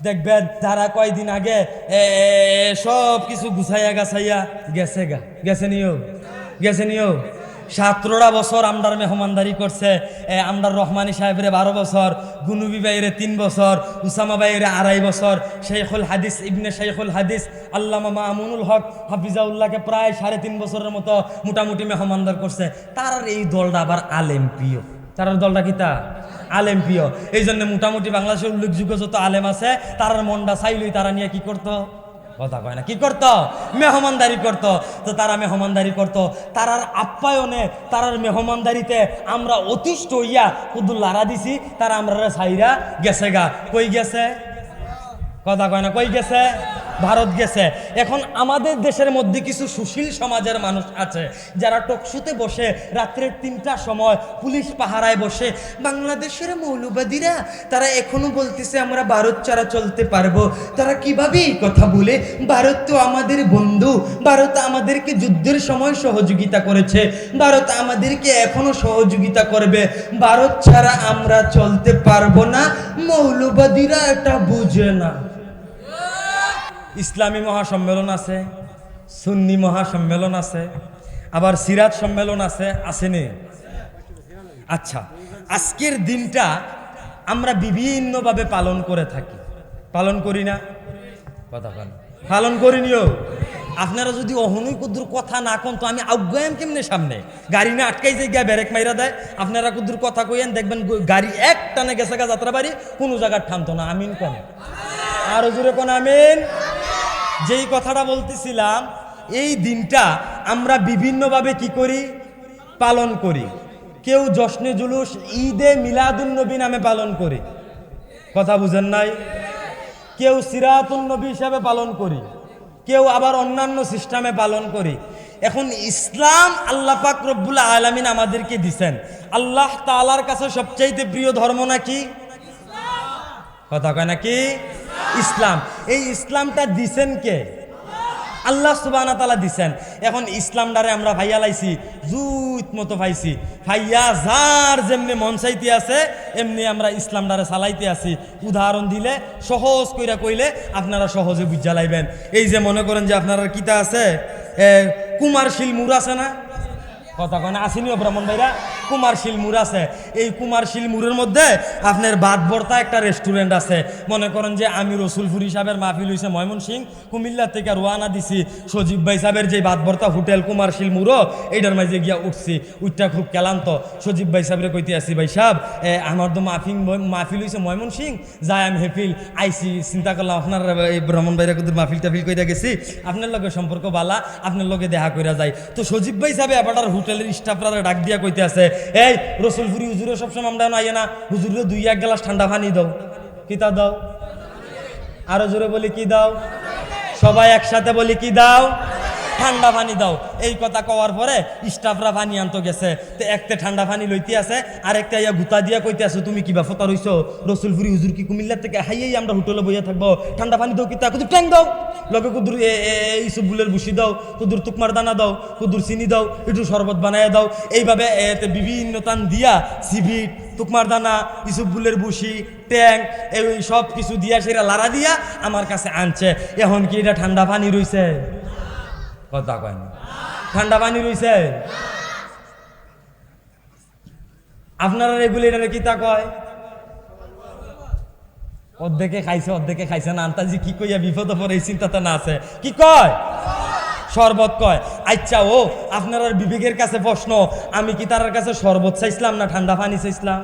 দেখবেন তারা কয়দিন আগে সব কিছু গুছাইয়া গাছাইয়া গেছে নিও 17টা বছর আমরার মেহমানদারি করছে। আমরার রহমানি সাহেবের 12 বছর, গুনুবি ভাইয়ের 3 বছর, উসামা ভাইয়ের 2.5 বছর, শেখুল হাদিস ইবনে শেখুল হাদিস আল্লামা মামুনুল হক হাফিজাউল্লাহকে প্রায় 3.5 বছরের মতো মোটামুটি মেহমানদার করছে। তার এই দলটা আবার আলেম প্রিয়, তার দলটা কিতা আলেম প্রিয়। এই জন্য মোটামুটি বাংলাদেশের উল্লেখযোগ্য যত আলেম আছে তার মনটা চাইলই তারা নিয়ে কি করতো, কথা কয় না, কি করতো, মেহমানদারি করতো। তো তারা মেহমানদারি করতো, তারার আপ্যায়নে তারার মেহমানদারিতে আমরা অতিষ্ঠ হইয়া কুদু লারা দিছি। তারা আমরা সাইরা গেছে গা, কই গেছে, কথা কয় না, কই গেছে, ভারত গেছে। এখন আমাদের দেশের মধ্যে কিছু সুশীল সমাজের মানুষ আছে যারা টকশুতে বসে রাত্রের 3টার সময় পুলিশ পাহারায় বসে বাংলাদেশের মৌলবাদীরা তারা এখনো বলতেছে আমরা ভারত ছাড়া চলতে পারবো। তারা কিভাবে এই কথা বলে? ভারত তো আমাদের বন্ধু, ভারত আমাদেরকে যুদ্ধের সময় সহযোগিতা করেছে, ভারত আমাদেরকে এখনো সহযোগিতা করবে, ভারত ছাড়া আমরা চলতে পারবো না। মৌলবাদীরা এটা বুঝে না। ইসলামী মহাসম্মেলন আছে, সুন্নি মহাসম্মেলন আছে, আবার সিরাত সম্মেলন আছে, আসেনি? আচ্ছা, আজকের দিনটা আমরা বিভিন্নভাবে পালন করে থাকি, পালন করি না? কথা বলেন, পালন করিনিও? আপনারা যদি অহনুই কুদ্দুর কথা না কন তো আমি আজ্ঞায়াম কেমনে সামনে? গাড়ি না আটকাই যে গিয়া ব্যারেক মাইরা দেয়। আপনারা কুদ্দুর কথা কইয়েন, দেখবেন গাড়ি এক টানে গেছে গা যাত্রা বাড়ি, কোনো জায়গার থামতো না। আমিন কোন, আরো জোরে কোন আমিন। যেই কথাটা বলতেছিলাম, এই দিনটা আমরা বিভিন্নভাবে কি করি, পালন করি। কেউ জশ্নে জুলুস ঈদে মিলাদুন নবী নামে পালন করি, কথা বুঝেন নাই? কেউ সিরাতুন নবী হিসাবে পালন করি, কেউ আবার অন্যান্য সিস্টেমে পালন করি। এখন ইসলাম আল্লাহ পাক রব্বুল আলামিন আমাদেরকে দিছেন। আল্লাহ তাআলার কাছে সবচাইতে প্রিয় ধর্ম নাকি? কথা কয় নাকি? ইসলাম। এই ইসলামটা দিছেন কে? আল্লাহ সুবহানাহু ওয়া তাআলা দিছেন। এখন ইসলামটারে আমরা ভাইয়া লাইছি, জুত মতো পাইছি, ভাইয়া যার যেমনি মন চাইতে আছে এমনি আমরা ইসলামটারে চালাইতে আছি। উদাহরণ দিলে সহজ কইরা কইলে আপনারা সহজে বুঝা লাইবেন। এই যে মনে করেন যে আপনারা কিতা আছে, কুমারশীল মুর আছে না? কথা কয় না, আসেনিও ব্রাহ্মণ ভাইরা? কুমারশীল মুর আছে। এই কুমারশীল মুরের মধ্যে আপনার বাদ ভর্তা একটা রেস্টুরেন্ট আছে। মনে করেন যে আমি রসুলপুরি সাহেবের মাহফিল হইছে ময়মনসিং, কুমিল্লা থেকে রওনা দিছি, সজীব ভাই সাহেবের যে বাদ ভর্তা হোটেল কুমারশীল মুরো এইটার মাঝে গিয়া উঠছি। উঠটা খুব ক্লান্ত, সজীব ভাই সাহেবের কইতে আসি, ভাই সাহেব আমার তো মাহফিল হইছে ময়মনসিং, যাই আমি হেফিল আইসি, চিন্তা করলাম আপনার এই ব্রাহ্মণ ভাইরা কুদুর মাহফিল টাফিল কইরা গেছি, আপনার লগে সম্পর্ক বালা, আপনার লগে দেখা কইরা যায়। তো সজীব ভাই সাহেব এবার হোটেলের স্টাফরা ডাক দিয়া কইতে আছে, এই রসুলপুরি হুজুরে সবসময় আমরা আইয়ে না, হুজুরে 2-1 গ্লাস ঠান্ডা পানি দাও। কিতা দাও? আরো জোরে বলি কি দাও? সবাই একসাথে বলি কি দাও? ঠান্ডা পানি দাও। এই কথা কওয়ার পরে স্টাফরা পানি আনতে গেছে। তো একটা ঠান্ডা পানি লইতে আছে, আর একটা ইয়া গুতা দিয়া কইতে আছে, তুমি কিবা ফতা রইছো? রসুলপুরি হুজুর কি কুমিল্লা থেকে হাইয়াই আমরা হোটেলে বইয়া থাকবো? ঠান্ডা পানি দাও। কিতা? কুদুর ট্যাং দাও, লগে কুদুর এইসব বুলের বুসি দাও, কুদুর তুকমার দানা দাও, কুদুর চিনি দাও, একটু শরবত বানাইয়া দাও। এইভাবে বিভিন্ন টান দিয়া সিভিট, তুকমার দানা, ইসুফ বুলের বুসি, ট্যাং, এই সব কিছু দিয়া সেটা লাড়া দিয়া আমার কাছে আনছে। এখন কি এটা ঠান্ডা পানি রইছে? কথা কয় না, ঠান্ডা পানি রইছে? আপনারা রেগুলেটারে কিতা কয়? অর্ধেকে খাইছে অর্ধেকে খাইছে না, আন্তাজি কি কইয়া বিপদ পরে এই চিন্তাটা না আছে, কি কয়? শরবত কয়। আচ্ছা, ও আপনার বিবেকের কাছে প্রশ্ন, আমি কি তার কাছে শরবত চাইছিলাম না ঠান্ডা পানি চাইছিলাম?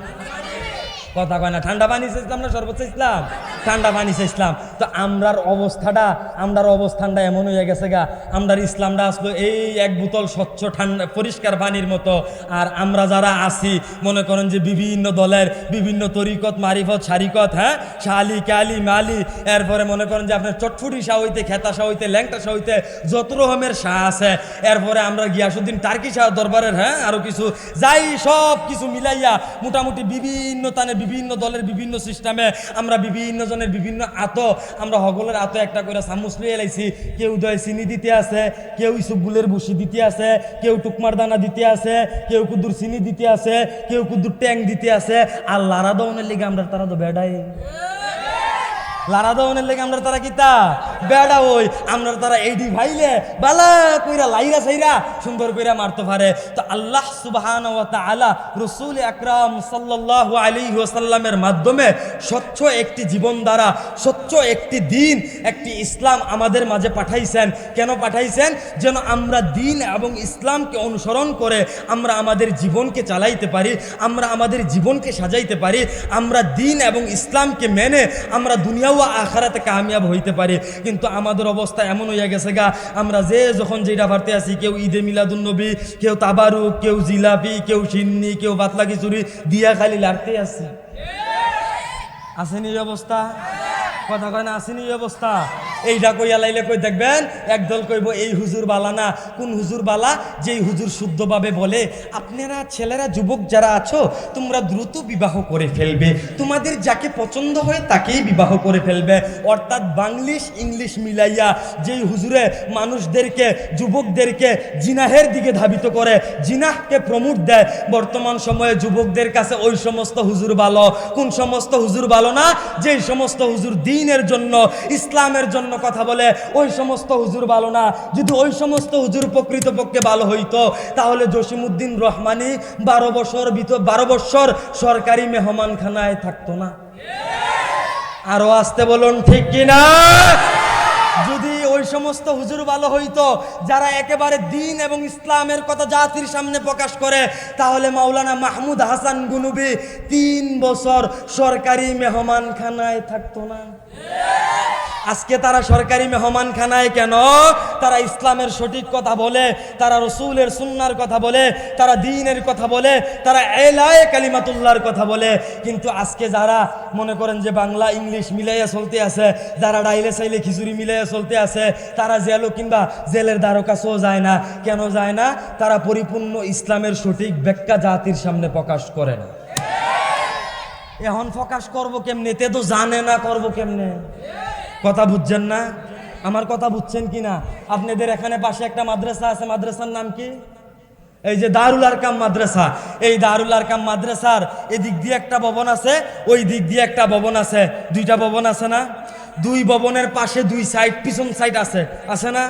কথা কয় না, ঠান্ডা পানি চাইছিলাম না শরবত চাইছিলাম? ঠান্ডা পানি চাইছিলাম। তো আমরার অবস্থানটা এমন হয়ে গেছে গা, আমরার ইসলামটা আসলো এই এক বোতল স্বচ্ছ ঠান্ডা পরিষ্কার পানির মতো। আর আমরা যারা আছি মনে করেন যে বিভিন্ন দলের বিভিন্ন তরিকত, মারিফত, শারিকত, হ্যাঁ, শালি কালি মালি, এরপরে মনে করেন যে আপনার চটফুটি শাহ হইতে, খেতা শাহ হইতে, ল্যাংটা শাহ হইতে যত রকমের শাহ আছে। এরপরে আমরা গিয়াসুদ্দিন টার্কি শাহ দরবারের, হ্যাঁ, আরো কিছু যাই, সব কিছু মিলাইয়া মোটামুটি বিভিন্ন তানে বিভিন্ন দলের বিভিন্ন সিস্টেমে আমরা বিভিন্ন জনের বিভিন্ন আমরা হগলের একটা করে চামচ লইয়া লাইছি। কেউ দয় চিনি দিতে আছে, কেউ ইসুবুলের বুসি দিতে আছে, কেউ টুকমার দানা দিতে আছে, কেউ কুদুর চিনি দিতে আছে, কেউ কুদুর ট্যাং দিতে আছে। আর লারা দৌনের লিগে আমরা তারা তো বেড়াই, লারা দনের লেগে আমরা তারা কিতা বেড়া ওই আমরা তারা এইডি ভাইলে বালা কইরা লাইরা সাইরা সুন্দর কইরা মারতে পারে। তো আল্লাহ সুবহানাহু ওয়া তাআলা রাসূল আকরাম সাল্লাল্লাহু আলাইহি ওয়াসাল্লামের মাধ্যমে স্বচ্ছ একটি জীবন দ্বারা স্বচ্ছ একটি দিন একটি ইসলাম আমাদের মাঝে পাঠাইছেন। কেন পাঠাইছেন? যেন আমরা দিন এবং ইসলামকে অনুসরণ করে আমরা আমাদের জীবনকে চালাইতে পারি, আমরা আমাদের জীবনকে সাজাইতে পারি, আমরা দিন এবং ইসলামকে মেনে আমরা দুনিয়া ও আখিরাতে কামিয়াব হইতে পারি। কিন্তু আমাদের অবস্থা এমন হইয়া গেছে গা, আমরা যে যখন যেটা পারতে আছি, কেউ ঈদে মিলাদুন্নবী, কেউ তাবারুক, কেউ জিলাপি, কেউ সিন্নি, কেউ পাতলা খিচুড়ি দিয়া খালি লাড়তে আছি। আসেনি এই অবস্থা? কথা কয় না, আসেনি এই অবস্থা? এইটা কইয়া লাইলে কই দেখবেন একদল কইব এই হুজুর বালা না। কোন হুজুর বালা? যেই হুজুর শুদ্ধভাবে বলে আপনারা ছেলেরা যুবক যারা আছো তোমরা দ্রুত বিবাহ করে ফেলবে, তোমাদের যাকে পছন্দ হয় তাকেই বিবাহ করে ফেলবে। অর্থাৎ বাংলিশ ইংলিশ মিলাইয়া যেই হুজুরে মানুষদেরকে যুবকদেরকে জিনাহের দিকে ধাবিত করে, জিনাহকে প্রমোট দেয়, বর্তমান সময়ে যুবকদের কাছে ওই সমস্ত হুজুর ভালো। কোন সমস্ত হুজুর ভালো না? যেই সমস্ত হুজুর দ্বীনের জন্য ইসলামের জন্য কথা বলে ওই সমস্ত হুজুর ভালো না। যদি ওই সমস্ত হুজুর প্রকৃতপক্ষে ভালো হইতো তাহলে জসিমউদ্দিন রহমানি 12 বছর সরকারি মেহমানখানায় থাকতো না। আরো আসতে বলুন ঠিক কিনা? যদি ওই সমস্ত হুজুর ভালো হইতো যারা একেবারে দ্বীন এবং ইসলামের কথা জাতির সামনে প্রকাশ করে, তাহলে মাওলানা মাহমুদ হাসান গুনুবি 3 বছর সরকারি মেহমানখানায় থাকতো না। আজকে তারা সরকারি মেহমানখানায় কেন? তারা ইসলামের সঠিক কথা বলে, তারা রসুলের সুন্নাহর কথা বলে, তারা দ্বীনের কথা বলে, তারা এলায়ে কালিমাতুল্লাহর কথা বলে। কিন্তু আজকে যারা মনে করেন যে বাংলা ইংলিশ মিলাইয়া চলতে আছে, যারা ডাইলে চাইলে খিচুড়ি মিলাইয়া চলতে আছে, তারা জেলও কিংবা জেলের দ্বারও কাছেও যায় না। কেন যায় না? তারা পরিপূর্ণ ইসলামের সঠিক ব্যাখ্যা জাতির সামনে প্রকাশ করে না। এখন প্রকাশ করবো কেমনে? তে তো জানে না করবো কেমনে। কথা বুঝছেন না? আমার কথা বুঝছেন কি না? আপনাদের এখানে পাশে একটা মাদ্রাসা আছে, মাদ্রাসার নাম কি? এই যে দারুল আরকাম মাদ্রাসা। এই দারুল আরকাম মাদ্রাসার এদিক দিয়ে একটা ভবন আছে, ওই দিক দিয়ে একটা ভবন আছে। 2টা ভবন আছে না? 2 ভবনের পাশে 2 সাইড, পিছন সাইড আছে, আছে না?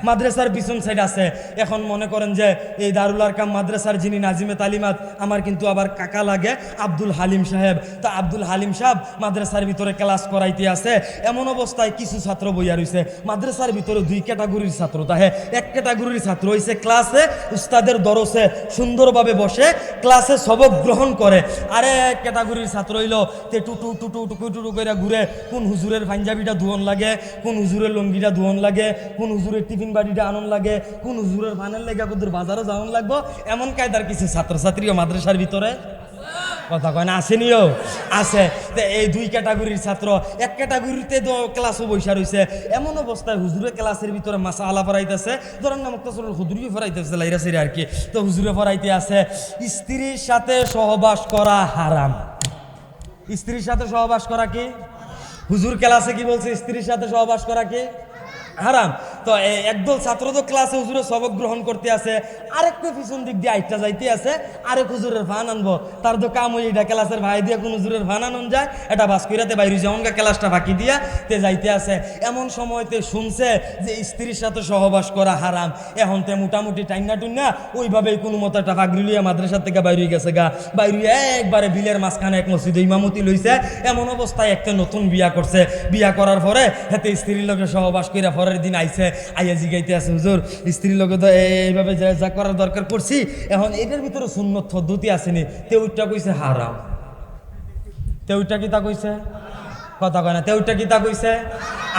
মাদ্রাসার পিছন সাইড আছে। এখন মনে করেন যে এই দারুল আরকাম মাদ্রাসার যিনি নাজিমে তালিমাত, আমার কিন্তু আবার কাকা লাগে, আব্দুল হালিম সাহেব। তা আব্দুল হালিম সাহেব মাদ্রাসার ভিতরে ক্লাস করাইতে আছে। এমন অবস্থায় কিছু ছাত্র বইয়া রইছে। মাদ্রাসার ভিতরে 2 ক্যাটাগরির ছাত্র তাহে। এক ক্যাটাগরির ছাত্র হইছে ক্লাসে উস্তাদের দরসে সুন্দরভাবে বসে ক্লাসে সবক গ্রহণ করে। আরে এক ক্যাটাগরির ছাত্র হইল তে টুটু টুটু টুকু টুটু করে ঘুরে, কোন হুজুরের পাঞ্জাবিটা ধুয়ন লাগে, কোন হুজুরের লঙ্গিটা ধুয়ন লাগে, কোন হুজুরের টিফিন বাড়িটা আনন্দ লাগে, কোন হুজুরের ফানের লেগে কুদুর বাজারও যাওয়ান লাগবো। এমন কায়দার কিছু ছাত্রছাত্রীও মাদ্রাসার ভিতরে কথা কয় না, আসেনিও আছে। তো এই 2 ক্যাটাগরির ছাত্র, এক ক্যাটাগরিতে তো ক্লাসও বৈশা রয়েছে। এমন অবস্থায় হুজুরে ক্লাসের ভিতরে মাসা আলা ফরাইতেছে, ধরেন না মুক্তাসর হুজুরিও ফরাইতেছে লাইরা সেরে আর কি। তো হুজুরে ফরাইতে আছে স্ত্রীর সাথে সহবাস করা হারাম। স্ত্রীর সাথে সহবাস করা কি? হুজুর ক্লাসে কি বলছে? স্ত্রীর সাথে সহবাস করা কি? হারাম। তো একদল ছাত্র তো ক্লাসে হুজুরের সবক গ্রহণ করতে আছে, আরেকটা পিছন দিক দিয়ে আইটা যাইতে আছে, আরেক হুজুরের ফান আনবো। তার তো কাম ওই এটা ক্লাসের ভাই দিয়ে কোন হুজুরের ফান আনন যায়, এটা বাস কইরাতে বাইরে যেমন ক্লাসটা ফাঁকি দিয়া তে যাইতে আছে। এমন সময়তে শুনছে যে স্ত্রীর সাথে সহবাস করা হারাম। এখন তে মোটামুটি টাইনা টুন্না ওইভাবেই কোনো মতো একটা ফাঁকরি লইয়া মাদ্রাসার থেকে বাইরে গেছে গা। বাইরে একবারে বিলের মাঝখানে এক মসজিদে ইমামতি লইছে। এমন অবস্থায় একটা নতুন বিয়া করছে। বিয়া করার পরে হাতে স্ত্রীর লোকে সহবাস কইরা পরের দিন আইছে, আইয়া জিগাইতে আছে হুজুর স্ত্রীর লোকে তো এইভাবে যা করার দরকার করছি, এখন এটার ভিতরে সুন্নত পদ্ধতি আসেনি। তেউটা কইছে হারাম। তেউটা কি তা কইছে? কথা কয় না। তেউটা কি তা কইছে?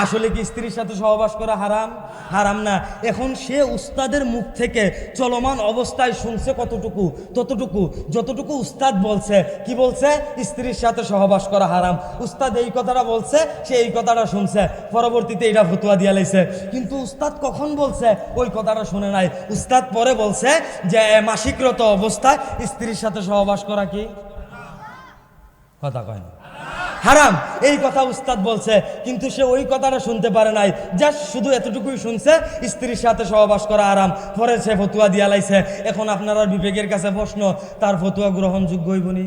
আসলে কি স্ত্রীর সাথে সহবাস করা হারাম? হারাম না। এখন সে উস্তাদের মুখ থেকে চলমান অবস্থায় শুনছে কতটুকু? ততটুকু যতটুকু উস্তাদ বলছে। কি বলছে? স্ত্রীর সাথে সহবাস করা হারাম। উস্তাদ এই কথাটা বলছে, সে এই কথাটা শুনছে, পরবর্তীতে এটা ফতোয়া দিয়া লাইছে। কিন্তু উস্তাদ কখন বলছে ওই কথাটা শুনে নাই। উস্তাদ পরে বলছে যে মাসিকরত অবস্থায় স্ত্রীর সাথে সহবাস করা কি? কথা কয় না, হারাম। এই কথা উস্তাদ বলছে, কিন্তু সে ওই কথাটা শুনতে পারে নাই, জাস্ট শুধু এতটুকুই শুনছে স্ত্রীর সাথে সহবাস করা হারাম। পরে সে ফতুয়া দিয়া লাইছে। এখন আপনারা বিবেকের কাছে প্রশ্ন, তার ফতুয়া গ্রহণযোগ্য হইবনি?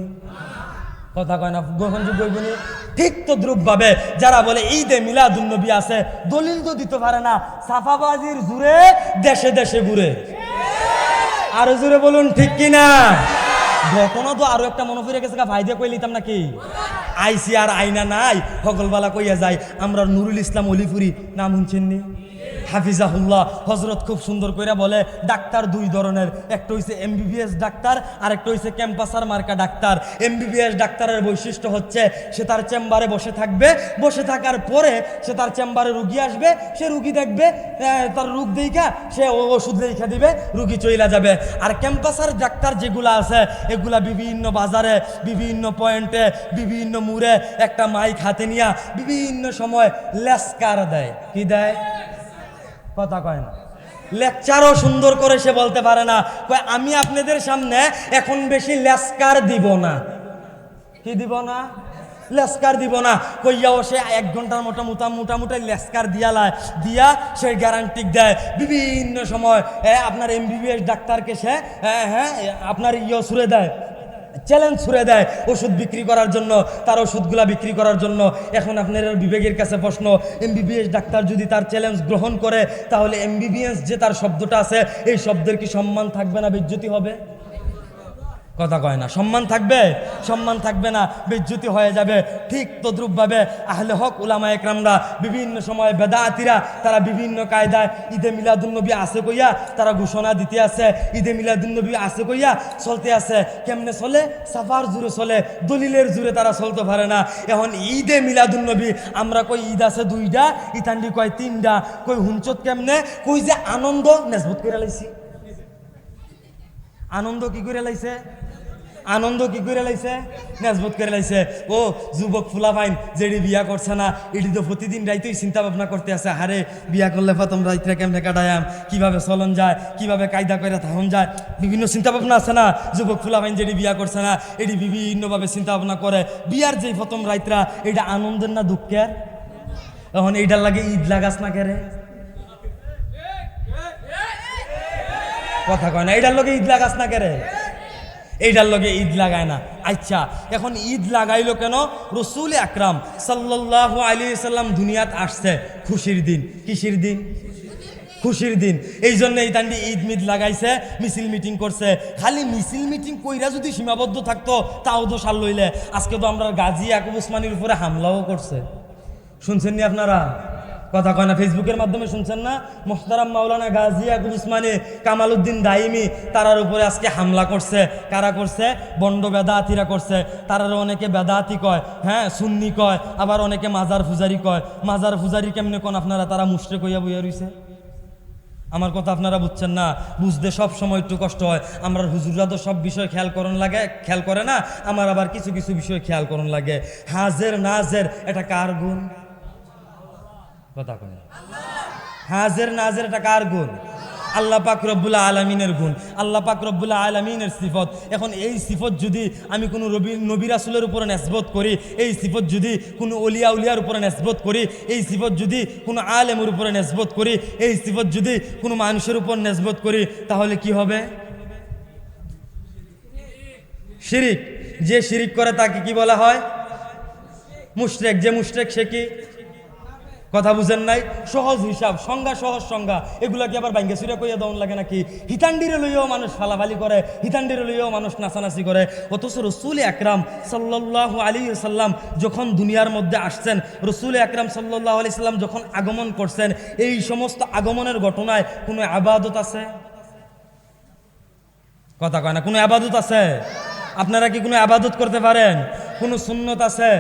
কথা কয় না গ্রহণযোগ্য হইব নি? ঠিক তদ্রুপভাবে যারা বলে ঈদে মিলাদুন্নবী আছে, দলিল তো দিতে পারে না, সাফাবাজির জুড়ে দেশে দেশে ঘুরে। আরো জুড়ে বলুন ঠিক কিনা? ঘটনা তো আরো একটা মনে পড়ে গেছে, ভাই দিয়ে কই লিতাম নাকি, আইসি আর আইনা নাই সকলবেলা কইয়া যায়। আমরা নুরুল ইসলাম অলিপুরি নাম শুনছেন নি? হাফিজাহুল্লাহ হজরত খুব সুন্দর করে বলে, ডাক্তার দুই ধরনের, একটা হইছে এমবিবিএস ডাক্তার আর একটা হইছে ক্যাম্পাসার মার্কা ডাক্তার। এমবিবিএস ডাক্তারের বৈশিষ্ট্য হচ্ছে সে তার চেম্বারে বসে থাকবে, বসে থাকার পরে সে তার চেম্বারে রুগী আসবে, সে রুগী দেখবে, তার রোগ দেখা সে ওষুধ লেখা দিবে, রুগী চইলা যাবে। আর ক্যাম্পাসার ডাক্তার যেগুলা আছে এগুলা বিভিন্ন বাজারে, বিভিন্ন পয়েন্টে, বিভিন্ন মোড়ে একটা মাইক হাতে নিয়া বিভিন্ন সময় লেসকার দেয়। কি দেয়? কথা কয় না। লেকচারও সুন্দর করে সে বলতে পারে না, কয় আমি আপনাদের সামনে এখন বেশি লেসকার দিব না। কি দিব না? লেসকার দিব না কইয়াও সে 1 ঘন্টার মোটামুটি লেসকার দিয়া সে গ্যারান্টি দেয়। বিভিন্ন সময় আপনার এমবিবিএস ডাক্তারকে সে আপনার ছুড়ে দেয়, চ্যালেঞ্জ ছুড়ে দেয় ওষুধ বিক্রি করার জন্য, তার ওষুধগুলা বিক্রি করার জন্য। এখন আপনার বিবেকের কাছে প্রশ্ন, এমবিবিএস ডাক্তার যদি তার চ্যালেঞ্জ গ্রহণ করে, তাহলে এমবিবিএস যে তার শব্দটা আছে এই শব্দের কি সম্মান থাকবে না বেইজ্জতি হবে? কথা কয় না। সম্মান থাকবে? সম্মান থাকবে না, বেইজ্জতি হয়ে যাবে। ঠিক তদ্রুপভাবে আহলে হক উলামা একরামরা বিভিন্ন সময় বেদাতিরা তারা বিভিন্ন কায়দায় ঈদে মিলাদুন্নবী আছে কইয়া তারা ঘোষণা দিতে আছে, ঈদে মিলাদুন্নবী আছে কইয়া চলতে আছে। কেমনে চলে? সাফার জুড়ে চলে, দলিলের জুড়ে তারা চলতে পারে না। এখন ঈদে মিলাদুন্নবী আমরা কই ঈদ আছে 2টা, ইতান্ডি কয় 3টা, কই হুঞ্চত কেমনে, কই যে আনন্দ নেজবত করে লাইছি। আনন্দ কি করে লাইছে? আনন্দ কি করে লাইছে? নেজবত করে লাইছে। ও যুবক ফুলা পাইন যেটি বিয়া করছে না, এটি তো প্রতিদিন রাইতেই চিন্তা ভাবনা করতে আছে, হারে বিয়া করলে প্রথম রাইতে কেমনে কাটায়াম, কিভাবে চলন যায়, কিভাবে কায়দা করে থাকুন যায়, বিভিন্ন চিন্তা ভাবনা আছে না। যুবক ফুলা পাইন যেটি বিয়া করছে না এটি বিভিন্নভাবে চিন্তা ভাবনা করে। বিয়ার যে প্রথম রাইতরা এটা আনন্দের না দুঃখের? এখন এইটার লাগে ঈদ লাগাস না কেরে? কথা কয় না। এইটার লগে ঈদ লাগাস না কেরে? এইটার লগে ঈদ লাগায় না। আচ্ছা, এখন ঈদ লাগাইলো কেন? রসুল আকরাম সাল্লাল্লাহু আলাইহি সাল্লাম দুনিয়াত আসছে খুশির দিন। কিসির দিন? খুশির দিন। এই জন্য এই তান্ডি ঈদ মিদ লাগাইছে, মিছিল মিটিং করছে। খালি মিছিল মিটিং কইরা যদি সীমাবদ্ধ থাকতো তাও তো সাল লইলে। আজকে তো আমরা গাজী ইয়াকুব উসমানীর উপরে হামলাও করছে, শুনছেন নি আপনারা? কথা কয় না। ফেসবুকের মাধ্যমে শুনছেন না? মোহতারাম মাওলানা গাজী ইয়াকুব উসমানী, কামালউদ্দিন দাইমি তারার উপরে আজকে হামলা করছে। কারা করছে? বন্ড বেদাতিরা করছে। তারারও অনেকে বেদাতি কয়, সুন্নি কয়, আবার অনেকে মাজার পূজারি কয়। মাজার পূজারি কেমনে কোন আপনারা? তারা মুশরিক হইয়া বইয়া রইছে। আমার কথা আপনারা বুঝছেন না, বুঝতে সব সময় একটু কষ্ট হয়। আমরা হুজুররা তো সব বিষয় খেয়াল করে না, আমার আবার কিছু কিছু বিষয় খেয়াল করন লাগে। হাজের নাজের এটা কার গুণ? কথা কয় না। হাজের নাজের এটা কার গুণ? আল্লাহ পাক রব্বুল আলামিনের গুণ, আল্লাহ পাক রব্বুল আলামিনের সিফত। এখন এই সিফত যদি আমি কোনো নবী রাসূলের উপরে নেসবত করি, এই সিফত যদি কোনো ওলিয়া উলিয়ার উপরে নেসবত করি, এই সিফত যদি কোনো আলেমের উপরে নেসবত করি, এই সিফত যদি কোনো মানুষের উপর নেসবত করি, তাহলে কি হবে? শিরিক। যে শিরিক করে তাকে কি বলা হয়? মুশরিক। যে মুশরিক সে কি? কথা বুঝেন নাই? সহজ হিসাব, সংজ্ঞা, সহজ সংজ্ঞা। এগুলা কি আবার বাইঙ্গা সুরা কইয়া দেওয়ান লাগে নাকি? হিতান্ডিরে লইয়াও মানুষ ফালাফালি করে, হিতান্ডিরে লইয়াও মানুষ নাচানাচি করে। অথচ রসুল আকরাম সাল্লাল্লাহু আলাইহি সাল্লাম যখন দুনিয়ার মধ্যে আসছেন, রসুল আকরাম সাল্লাল্লাহু আলাইহি সাল্লাম যখন আগমন করছেন, এই সমস্ত আগমনের ঘটনায় কোনো আবাদত আছে? কথা কয় না। কোনো আবাদত আছে? আপনারা কি কোনো আবাদত করতে পারেন? কোনো সুন্নত আছে?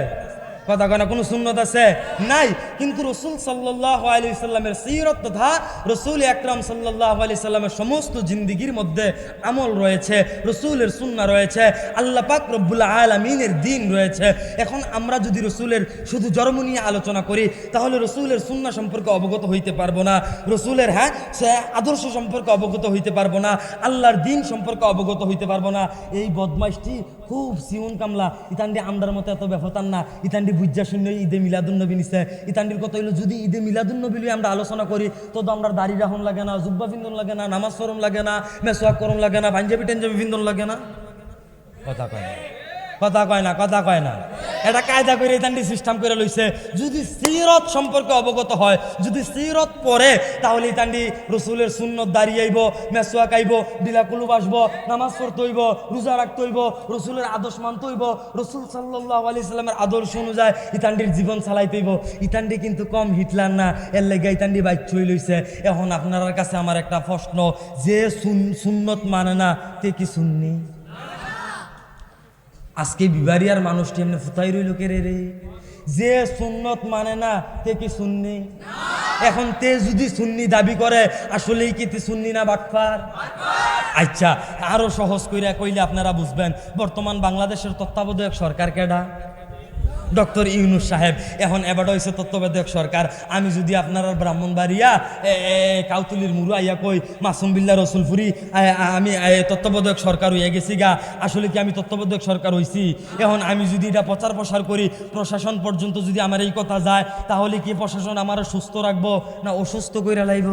কথা কয় না। কোনো সুন্নত আছে? নাই। কিন্তু রসুল সাল্লাল্লাহু আলাইহি সাল্লামের সিরত তথা রসুল আকরাম সাল্লাল্লাহু আলাইহি সাল্লামের সমস্ত জিন্দিগির মধ্যে আমল রয়েছে, রসুলের সুন্নাহ রয়েছে, আল্লাহ পাক রব্বুল আলামিনের দ্বীন রয়েছে। এখন আমরা যদি রসুলের শুধু জন্ম নিয়ে আলোচনা করি, তাহলে রসুলের সুন্নাহ সম্পর্কে অবগত হইতে পারবো না, রসুলের সে আদর্শ সম্পর্কে অবগত হইতে পারবো না, আল্লাহর দ্বীন সম্পর্কে অবগত হইতে পারবো না। এই বদমাইশটি খুব সিউন কামলা, ইতান্ডি আমরার মতো এত ব্যাপার না। ইতান্ডি বুঝা শূন্য ঈদে মিলাদুন্নবী নিছে। ইতান্ডির কথা হইলো যদি ঈদে মিলাদুন্নবী লিয়ে আমরা আলোচনা করি, তো আমরা দাড়ি রাখুন লাগে না, জুব্বা বিন্দন লাগে না, নামাজ পড়ন লাগে না, মেসওয়াক করন লাগে না, পাঞ্জাবি টাঞ্জাবি বিন্দন লাগে না। কথা কয় না। কথা কয় না, কথা কয় না। এটা কায়দা করে ইতান্ডি সিস্টেম করে লইছে। যদি সিরত সম্পর্কে অবগত হয়, যদি সিরত পড়ে, তাহলে ইতান্ডি রসুলের সুন্নত দাঁড়িয়ে আইব, মেসোয়াক আইব, ডিলাকুলু বাসবো, নামাজ পড়তে হইব, রোজা রাখতে হইব, রসুলের আদর্শ মানতে হইব, রসুল সাল্লাল্লাহু আলাইহি সাল্লামের আদর্শ অনুযায়ী ইতান্ডির জীবন চালাইতে হইব। ইতান্ডি কিন্তু কম হিটলার না, এর লেগে ইতান্ডি বাইক চই লইছে। এখন আপনার কাছে আমার একটা প্রশ্ন, যে সুন্নত মানে না তে কি সুন্নি? আজকে বিবারিয়ার মানুষটি এমনি ফুতাই রইল কে রে? যে সুন্নত মানে না তে কি সুন্নি? এখন তে যদি সুন্নি দাবি করে, আসলেই কি তে সুন্নি না বাটপার? আচ্ছা, আরো সহজ কইরা কইলে আপনারা বুঝবেন। বর্তমান বাংলাদেশের তত্ত্বাবধায়ক সরকার কেডা? ডক্টর ইউনূস সাহেব। এখন এবার হয়েছে তত্ত্বাবধায়ক সরকার। আমি যদি আপনার ব্রাহ্মণবাড়িয়া কাউতুলির মুরু আইয়া কই মাসুম বিল্লাহ রসুলপুরি আমি তত্ত্বাবধায়ক সরকার হইয়া গেছি গা, আসলে কি আমি তত্ত্বাবধায়ক সরকার হইছি? এখন আমি যদি এটা প্রচার প্রসার করি, প্রশাসন পর্যন্ত যদি আমার এই কথা যায়, তাহলে কি প্রশাসন আমার সুস্থ রাখবো না অসুস্থ কইরা লাইব?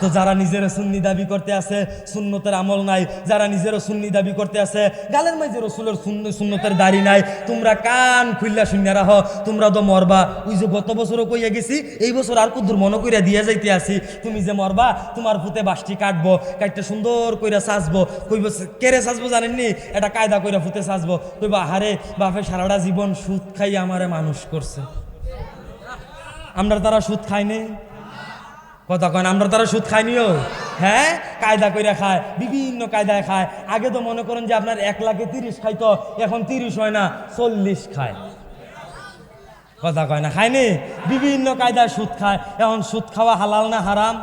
তো যারা নিজের সুন্নি দাবি করতে আছে, সুন্নতের আমল নাই, যারা নিজের সুন্নি দাবি করতে আছে, গালের মাঝে রসুলের সুন্নতের দাড়ি নাই, তোমরা কান খুললা শুনিয়া রাহ, তোমরা তো মরবা। ওই যে গত বছরও কইয়া গেছি, এই বছর আর কুদ্দুর মনে কইরা দিয়ে যাইতে আসি, তুমি যে মরবা, তোমার ফুতে বাসটি কাটবো, কাটতে সুন্দর কইরা সাজবো। কইব কেরে সাজবো জানেননি? এটা কায়দা কইরা ফুতে সাজবো। কইবা আহারে বাপে সারাটা জীবন সুদ খাই আমারে মানুষ করছে। আমরা তারা সুদ খাইনি, কথা কয় না, আমরা তারা সুদ খাইনিও। হ্যাঁ, কায়দা করে খায়, বিভিন্ন কায়দায় খায়। আগে তো মনে করেন যে আপনার 1 লাখে 30 খাইতো, এখন 30 হয় না 40 খায়। কথা কয় না, খায়নি? বিভিন্ন কায়দায় সুদ খায়। এখন সুদ খাওয়া হালাল না হারাম?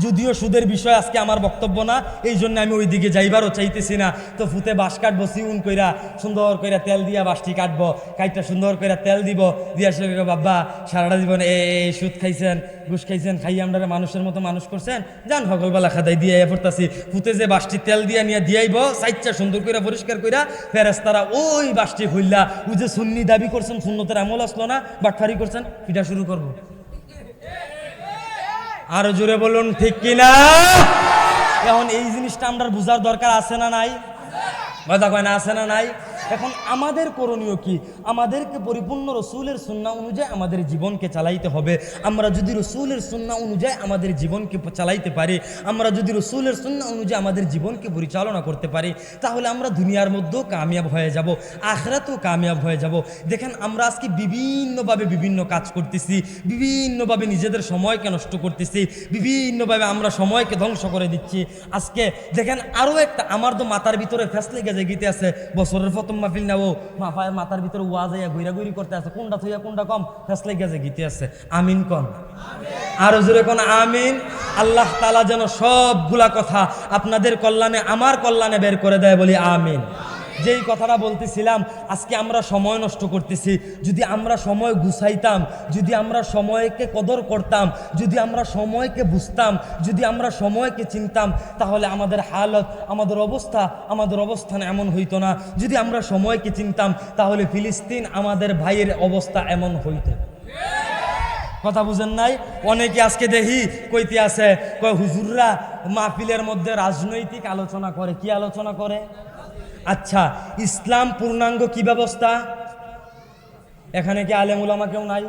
যদিও সুদের বিষয় আজকে আমার বক্তব্য না, এই জন্য আমি ওই দিকে যাইবারও চাইতেছি না। তো ফুতে বাঁশ কাটবো, চিউন কইরা সুন্দর কইরা তেল দিয়া বাঁশটি কাটবো, কাইটা সুন্দর কইরা তেল দিব, দিয়া সে বাবা সারাটা জীবন এই সুদ খাইছেন, ঘুষ খাইছেন, খাই আমরা মানুষের মতো মানুষ করছেন, যান সকলবেলা খাদাই দিয়ে পড়তাছি। ফুতে যে বাঁশটি তেল দিয়া নিয়ে দিয়াইব, সাইচ্চা সুন্দর কইরা পরিষ্কার কইরা, ফেরেশতারা ওই বাঁশটি খুললা, ওই যে সুন্নি দাবি করছেন, সুন্নতের আমল আসলো না, বাটফারি করছেন, এটা শুরু করবো। আরো জোরে বলুন ঠিক কিনা? এখন এই জিনিসটা আমরা বুঝার দরকার আছে না নাই? কথা কয় না, আছে না নাই? এখন আমাদের করণীয় কি? আমাদেরকে পরিপূর্ণ রসুলের সুন্নাহ অনুযায়ী আমাদের জীবনকে চালাইতে হবে। আমরা যদি রসুলের সুন্নাহ অনুযায়ী আমাদের জীবনকে চালাইতে পারি, আমরা যদি রসুলের সুন্নাহ অনুযায়ী আমাদের জীবনকে পরিচালনা করতে পারি, তাহলে আমরা দুনিয়ার মধ্যেও কামিয়াব হয়ে যাব, আখিরাতেও কামিয়াব হয়ে যাব। দেখেন, আমরা আজকে বিভিন্নভাবে বিভিন্ন কাজ করতেছি, বিভিন্নভাবে নিজেদের সময়কে নষ্ট করতেছি, বিভিন্নভাবে আমরা সময়কে ধ্বংস করে দিচ্ছি। আজকে দেখেন আরও একটা, আমার তো মাথার ভিতরে ফেসলে গেছে গীতে আছে, বছরের প্রথম মাহফিল না, ও মাথার ভিতরে ওয়াজ আইয়া ঘুরাঘুরি করতে আছে, কোনটা থইয়া কোনটা কম ফেসলে গেছে গীতে আছে। আমিন কোন, আরো জোরে কোন আমিন। আল্লাহ তাআলা যেন সবগুলা কথা আপনাদের কল্যাণে, আমার কল্যাণে বের করে দেয়, বলি আমিন। যেই কথাটা বলতেছিলাম, আজকে আমরা সময় নষ্ট করতেছি। যদি আমরা সময় গুছাইতাম, যদি আমরা সময়কে কদর করতাম, যদি আমরা সময়কে বুঝতাম, যদি আমরা সময়কে চিনতাম, তাহলে আমাদের হালত, আমাদের অবস্থান এমন হইতো না। যদি আমরা সময়কে চিনতাম, তাহলে ফিলিস্তিন আমাদের ভাইয়ের অবস্থা এমন হইতো। কথা বুঝেন নাই? অনেকে আজকে দেখি কইতে আছে, কয় হুজুররা মাহফিলের মধ্যে রাজনৈতিক আলোচনা করে। কি আলোচনা করে? আচ্ছা, ইসলাম পূর্ণাঙ্গ কি ব্যবস্থা? এখানে কি আলেম উলামা কেউ নাই?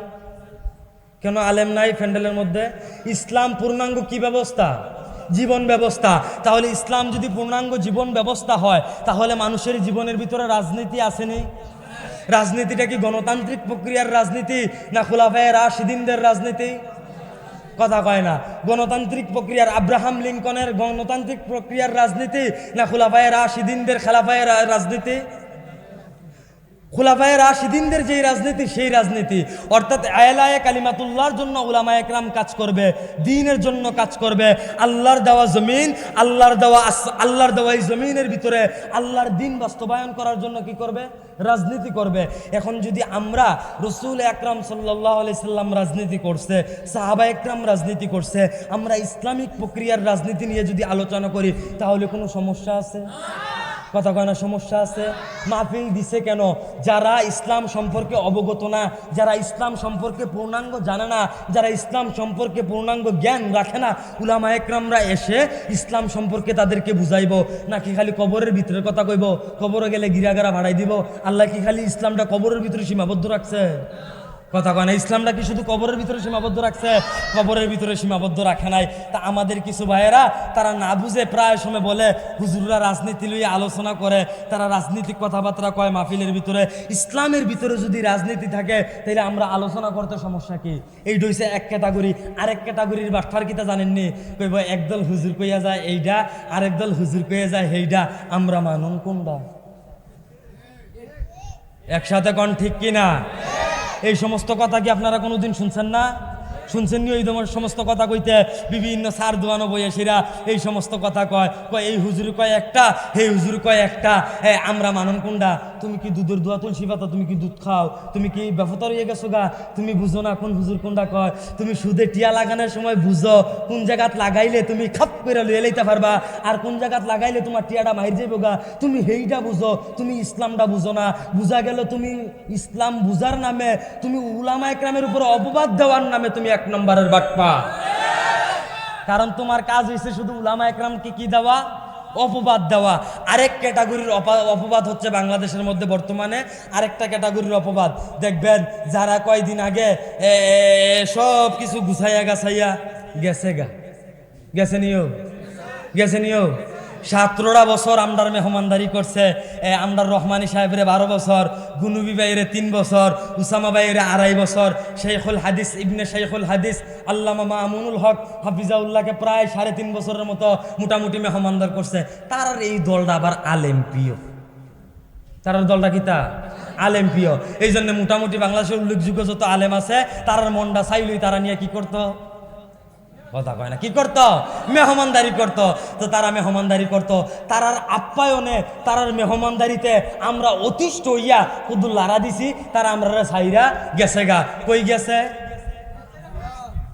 কেন আলেম নাই প্যান্ডেলের মধ্যে? ইসলাম পূর্ণাঙ্গ কি ব্যবস্থা? জীবন ব্যবস্থা। তাহলে ইসলাম যদি পূর্ণাঙ্গ জীবন ব্যবস্থা হয়, তাহলে মানুষের জীবনের ভিতরে রাজনীতি আসেনি? রাজনীতিটা কি গণতান্ত্রিক প্রক্রিয়ার রাজনীতি না খুলাফায়ে রাশিদিনদের রাজনীতি? কথা কয় না। গণতান্ত্রিক প্রক্রিয়ার, আব্রাহাম লিঙ্কনের গণতান্ত্রিক প্রক্রিয়ার রাজনীতি না খুলাফায়ে রাশিদিনদের খেলাফায়ে রাজনীতি? খুলাফায়ে রাশিদিনদের যেই রাজনীতি, সেই রাজনীতি। অর্থাৎ আয়লায়ে কালিমাতুল্লাহর জন্য উলামায়ে কেরাম কাজ করবে, দ্বীনের জন্য কাজ করবে। আল্লাহর দেওয়া জমিন, আল্লাহর দেওয়া এই জমিনের ভিতরে আল্লাহর দ্বীন বাস্তবায়ন করার জন্য কি করবে? রাজনীতি করবে। এখন যদি আমরা, রসুল আকরাম সাল্লাল্লাহু আলাইহি সাল্লাম রাজনীতি করছে, সাহাবা একরাম রাজনীতি করছে, আমরা ইসলামিক প্রক্রিয়ার রাজনীতি নিয়ে যদি আলোচনা করি, তাহলে কোনো সমস্যা আছে? কথা কয় না, সমস্যা আছে। মাহফিল দিছে কেন? যারা ইসলাম সম্পর্কে অবগত না, যারা ইসলাম সম্পর্কে পূর্ণাঙ্গ জানে না, যারা ইসলাম সম্পর্কে পূর্ণাঙ্গ জ্ঞান রাখে না, উলামা একরামরা এসে ইসলাম সম্পর্কে তাদেরকে বুঝাইব। নাকি খালি কবরের ভিতরে কথা কইব, কবরে গেলে গিরাগারা ভাড়াই দিব? আল্লাহ কি খালি ইসলামটা কবরের ভিতরে সীমাবদ্ধ রাখছে? কথা কয় না, ইসলামটা কি শুধু কবরের ভিতরে সীমাবদ্ধ রাখছে? কবরের ভিতরে সীমাবদ্ধ রাখে নাই। তা আমাদের কিছু ভাইয়েরা তারা না বুঝে প্রায় সময় বলে হুজুররা রাজনীতি লইয়ে আলোচনা করে, তারা রাজনীতিক কথাবার্তা কয় মাহফিলের ভিতরে। ইসলামের ভিতরে যদি রাজনীতি থাকে তাহলে আমরা আলোচনা করতে সমস্যা কি? এই হইছে এক ক্যাটাগরি। আরেক ক্যাটাগরির বাটফার কিতা জানেননি? কইব একদল হুজুর কইয়া যায় এইটা, আরেক দল হুজুর কইয়া যায় সেইটা, আমরা মানুন কোনটা? একসাথে কোন ঠিক কিনা? এই সমস্ত কথা কি আপনারা কোনোদিন শুনছেন না? শুনছেননি? ওই সমস্ত কথা কইতে বিভিন্ন সার দোয়ানো বইয়েছিরা এই সমস্ত কথা কয়, এই হুজুর কয় একটা, এই হুজুর কয় একটা, আমরা মানুন কোনটা? তুমি কি দুধের দোয়া তুলসী পাতা, তুমি কি দুধ খাও? তুমি কি বেফতর হয়ে গেছো গা? তুমি বুঝো না কোন হুজুর কোনটা কয়? তুমি সুদে টিয়া লাগানোর সময় বুঝো কোন জায়গাত লাগাইলে তুমি খাপ করে লইয়ে লইতে পারবা, আর কোন জায়গাত লাগাইলে তোমার টিয়াটা মাইর যাইব গা। তুমি সেইটা বুঝো, তুমি ইসলামটা বুঝো না। বুঝা গেল তুমি ইসলাম বুঝার নামে, তুমি উলামা একরামের উপর অপবাদ দেওয়ার নামে তুমি এক নম্বরের বাটপা। কারণ তোমার কাজ হয়েছে শুধু উলামা একরামকে কি দেওয়া? অপবাদ দেওয়া। আরেক ক্যাটাগরির অপবাদ হচ্ছে বাংলাদেশের মধ্যে বর্তমানে আরেকটা ক্যাটাগরির অপবাদ দেখবেন, যারা কয়দিন আগে সব কিছু গুছাইয়া গাছাইয়া গেছে গা, গেছে নিও 17টা বছর আমরার মেহমানদারি করছে। আমরার রহমানি সাহেবের 12 বছর, গুনুবি ভাইয়ের 3 বছর, উসামা ভাইয়ের 2.5 বছর, শেখুল হাদিস ইবনে শেখুল হাদিস আল্লামা মামুনুল হক হাফিজাউল্লাহকে প্রায় 3.5 বছরের মতো মোটামুটি মেহমানদার করছে। তার এই দলটা আবার আলেম প্রিয়, তার দলটা কিতা? আলেম প্রিয়। এই জন্য মোটামুটি বাংলাদেশের উল্লেখযোগ্য যত আলেম আছে তারার মনটা চাইলই তারা নিয়ে কি করতো? কথা কয় না, কি করতো? মেহমানদারি করতো। তো তারা মেহমানদারি করতো, তারার আপ্যায়নে, তারার মেহমানদারিতে আমরা অতিষ্ঠ হইয়া কুদুল লারা দিছি, তারা আমরা সাইরা গেছে গা। কই গেছে?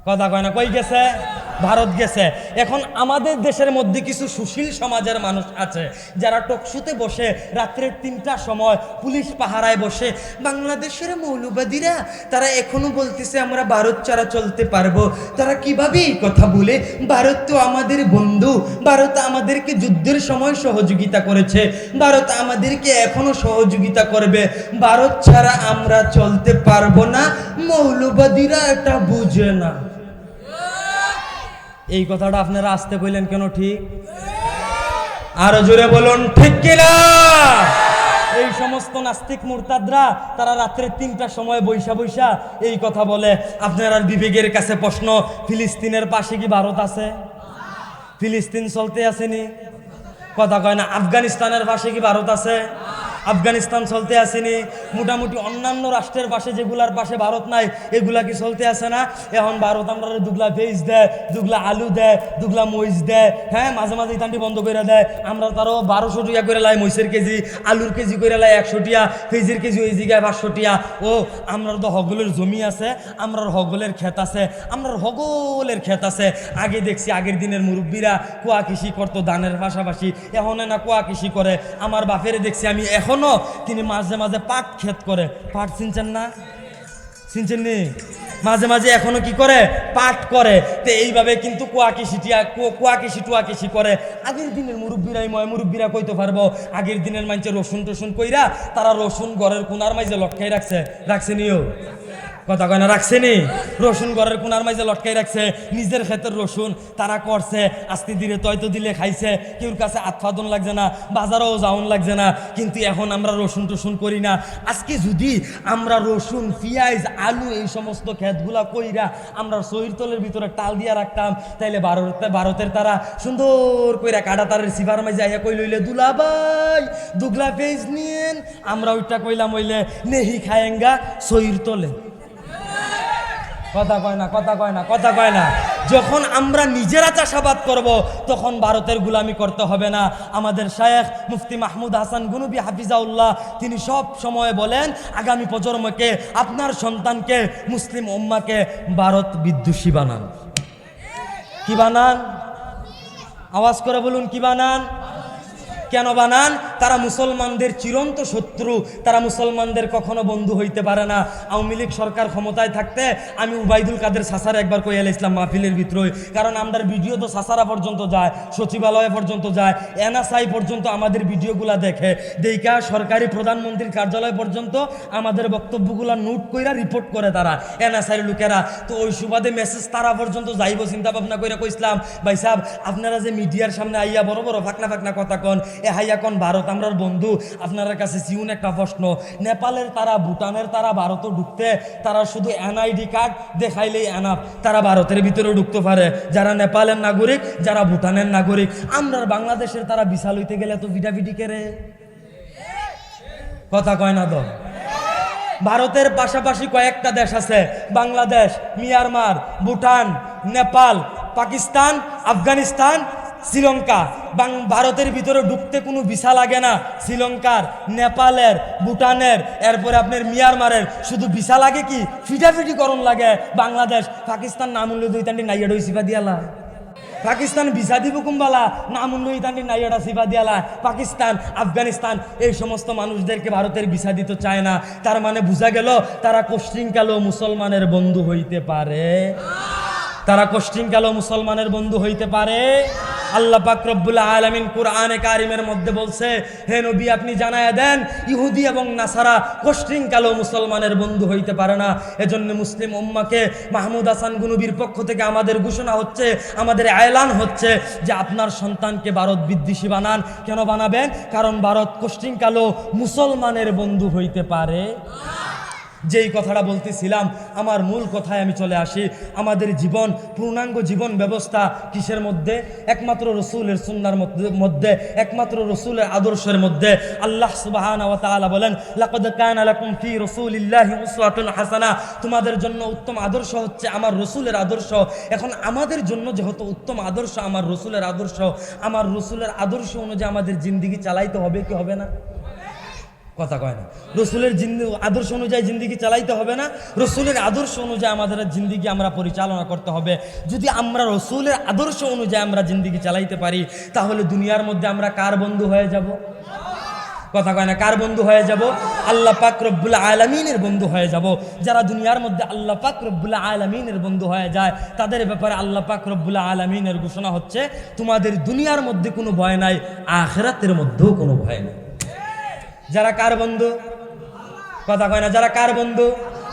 কথা কয় না, কই গেছে? ভারত গেছে। এখন আমাদের দেশের মধ্যে কিছু সুশীল সমাজের মানুষ আছে যারা টকশুতে বসে রাত্রে 3টার সময় পুলিশ পাহারায় বসে বাংলাদেশের মৌলবাদীরা তারা এখনো বলতেছে আমরা ভারত ছাড়া চলতে পারবো। তারা কিভাবে এই কথা বলে? ভারত তো আমাদের বন্ধু, ভারত আমাদেরকে যুদ্ধের সময় সহযোগিতা করেছে, ভারত আমাদেরকে এখনো সহযোগিতা করবে, ভারত ছাড়া আমরা চলতে পারবো না। মৌলবাদীরা এটা বুঝে না। এই কথাটা আপনারা আসতে কইলেন কেন? ঠিক? আরো জোরে বলুন ঠিক কিনা? এই সমস্ত নাস্তিক মুরতাদরা তারা রাত্রে 3টার সময় বৈশা এই কথা বলে। আপনার আর বিবেকের কাছে প্রশ্ন, ফিলিস্তিনের পাশে কি ভারত আছে? ফিলিস্তিন চলতে আসেনি? কথা কয় না। আফগানিস্তানের পাশে কি ভারত আছে? আফগানিস্তান চলতে আসেনি? মোটামুটি অন্যান্য রাষ্ট্রের পাশে যেগুলার পাশে ভারত নাই এগুলা কি চলতে আসে না? এখন ভারত আমরা দুগলা ভেজ দেয়, দুগলা আলু দেয়, দুগলা মরিচ দেয়, হ্যাঁ মাঝে মাঝে ইতানটি বন্ধ করে দেয়। আমরা তারও 1200 টাকা করে লাই মরিচের কেজি, আলুর কেজি করে লাই 100 টাকা, ভেজের কেজি ওই জায়গায় 500 টাকা। ও আমরা তো হগলের জমি আছে, আমরার হগলের ক্ষেত আছে, আমরার হগলের ক্ষেত আছে। আগে দেখছি আগের দিনের মুরব্বীরা কুয়া কৃষি করতো ধানের পাশাপাশি, এখন না কুয়া কৃষি করে। আমার বাপের দেখছি আমি এখনো তিনি মাঝে মাঝে পাট ক্ষেত করে। পাট চিনছেন না? চিনছেন নি? মাঝে মাঝে এখনো কি করে? পাট করে। তো এইভাবে কিন্তু কুয়া কৃষি টুয়া কৃষি করে। আগের দিনের মুরব্বীরা কইতে পারবো, আগের দিনের মানুষের রসুন টসুন কইরা তারা রসুন ঘরের কোনার মাঝে লটকাই রাখছে নিও। কথা কয় না, রাখছেনি? রসুন ঘরের কোনার মাঝে লটকাই রাখছে, নিজের ক্ষেতের রসুন তারা করছে। আস্তে ধীরে তয়তো দিলে খাইছে, কেউর কাছে আতফাদন লাগছে না, বাজারেও যাওন লাগছে না। কিন্তু এখন আমরা রসুন টসুন করি না। আজকে যদি আমরা রসুন, পেঁয়াজ, আলু এই সমস্ত ক্ষেতগুলা কইরা আমরা সহিরতলের ভিতরে টাল দিয়া রাখতাম, তাইলে ভারতের তারা সুন্দর কইরা কাটা তারের সিভার মাঝে আইয়া কই লইলে দুলাভাই দুগলা পেঁয়াজ নিয়েন, আমরা ওইটা কইলাম হইলে নেহি খায়েঙ্গা সহিরতলে। কথা কয় না। যখন আমরা নিজেরা চাষাবাদ করব তখন ভারতের গুলামি করতে হবে না। আমাদের শায়েখ মুফতি মাহমুদ হাসান গুনুবি হাফিজাউল্লাহ তিনি সব সময় বলেন, আগামী প্রজন্মকে, আপনার সন্তানকে, মুসলিম উম্মাকে ভারত বিদ্বেষী বানান। কি বানান? আওয়াজ করে বলুন, কি বানান? কেন বানান? তারা মুসলমানদের চিরন্ত শত্রু, তারা মুসলমানদের কখনো বন্ধু হইতে পারে না। আওয়ামী লীগ সরকার ক্ষমতায় থাকতে আমি উবাইদুল কাদের সাসারা একবার কইয়া ইসলাম মাহফিলের ভিতরে, কারণ আমরা ভিডিও তো সাসারা পর্যন্ত যায়, সচিবালয় পর্যন্ত যায়, এনএসআই পর্যন্ত আমাদের ভিডিওগুলা দেখে, দেখা সরকারি প্রধানমন্ত্রীর কার্যালয় পর্যন্ত আমাদের বক্তব্যগুলো নোট কইরা রিপোর্ট করে তারা এনএসআইয়ের লোকেরা। তো ওই সুবাদে মেসেজ তারা পর্যন্ত যাইব চিন্তা ভাবনা কইরা কইসলাম, ভাই সাহেব আপনারা যে মিডিয়ার সামনে আইয়া বড় বড় ফাঁকনা ফাঁকনা কথা কন, এ হাইয়া কন ভারত আমরার বন্ধু, আপনার কাছে সিউন একটা প্রশ্ন, নেপালের তারা, ভুটানের তারা ভারতও ঢুকতে তারা শুধু এনআইডি কার্ড দেখাইলেই এনাফ, তারা ভারতের ভিতরে ঢুকতে পারে, যারা নেপালের নাগরিক, যারা ভুটানের নাগরিক। আমরা বাংলাদেশের তারা বিশাল হইতে গেলে তো ভিডাভিডি করে কথা কয় না তো। ভারতের পাশাপাশি কয়েকটা দেশ আছে, বাংলাদেশ, মিয়ানমার, ভুটান, নেপাল, পাকিস্তান, আফগানিস্তান, শ্রীলঙ্কা। ভারতের ভিতরে ঢুকতে কোনো ভিসা লাগে না, শ্রীলঙ্কার, নেপালের, ভুটানের, এরপরে আপনার মিয়ানমারের শুধু ভিসা লাগে কি ফিটাফিটি করণ লাগে। বাংলাদেশ, পাকিস্তান নামুল্য দুইতান্ডি নাইয়াডো সিফা দিয়ালা, পাকিস্তান ভিসা দিব কুম্বালা নামুল্য ইতান্ডি নাইয়াডা সিফা দিয়ালা। পাকিস্তান, আফগানিস্তান এই সমস্ত মানুষদেরকে ভারতের ভিসা দিতে চায় না, তার মানে বোঝা গেল তারা কোশ্চিনকালেও মুসলমানের বন্ধু হইতে পারে, তারা কোশ্চিনকালেও মুসলমানের বন্ধু হইতে পারে। আল্লাহ পাক রব্বুল আলামিন কুরআনে কারিমের মধ্যে বলছে, হে নবী আপনি জানায়া দেন ইহুদি এবং নাসারা কোশ্চিনকালেও মুসলমানের বন্ধু হইতে পারে না। এজন্য মুসলিম উম্মাকে মাহমুদ হাসান গুনুবির পক্ষ থেকে আমাদের ঘোষণা হচ্ছে, আমাদের এলান হচ্ছে যে আপনার সন্তানকে ভারত বিদ্বেষী বানান। কেন বানাবেন? কারণ ভারত কোশ্চিনকালেও মুসলমানের বন্ধু হইতে পারে। যেই কথাটা বলতেছিলাম, আমার মূল কথায় আমি চলে আসি। আমাদের জীবন, পূর্ণাঙ্গ জীবন ব্যবস্থা কিসের মধ্যে? একমাত্র রসুলের সুন্নাহর মধ্যে, একমাত্র রসুলের আদর্শের মধ্যে। আল্লাহ সুবহানাহু ওয়া তাআলা বলেন, লাকাদ কানা লাকুম ফি রাসূলিল্লাহি উসওয়াতুন হাসানাহ, তোমাদের জন্য উত্তম আদর্শ হচ্ছে আমার রসুলের আদর্শ। এখন আমাদের জন্য যেহেতু উত্তম আদর্শ আমার রসুলের আদর্শ, আমার রসুলের আদর্শ অনুযায়ী আমাদের জিন্দেগি চালাইতে হবে কি হবে না? কথা কয় না। রসুলের আদর্শ অনুযায়ী জিন্দিগি চালাইতে হবে না? রসুলের আদর্শ অনুযায়ী আমাদের জিন্দিগি আমরা পরিচালনা করতে হবে। যদি আমরা রসুলের আদর্শ অনুযায়ী আমরা জিন্দিগি চালাইতে পারি, তাহলে দুনিয়ার মধ্যে আমরা কার বন্ধু হয়ে যাব? কথা কয় না, কার বন্ধু হয়ে যাব? আল্লাহ পাক রব্বুল আলামিনের বন্ধু হয়ে যাব। যারা দুনিয়ার মধ্যে আল্লাহ পাক রব্বুল আলামিনের বন্ধু হয়ে যায়, তাদের ব্যাপারে আল্লাহ পাক রব্বুল আলামিনের ঘোষণা হচ্ছে, তোমাদের দুনিয়ার মধ্যে কোনো ভয় নাই, আখিরাতের মধ্যেও কোনো ভয় নাই। যারা কার বন্ধু? কথা কয় না, যারা কার বন্ধু?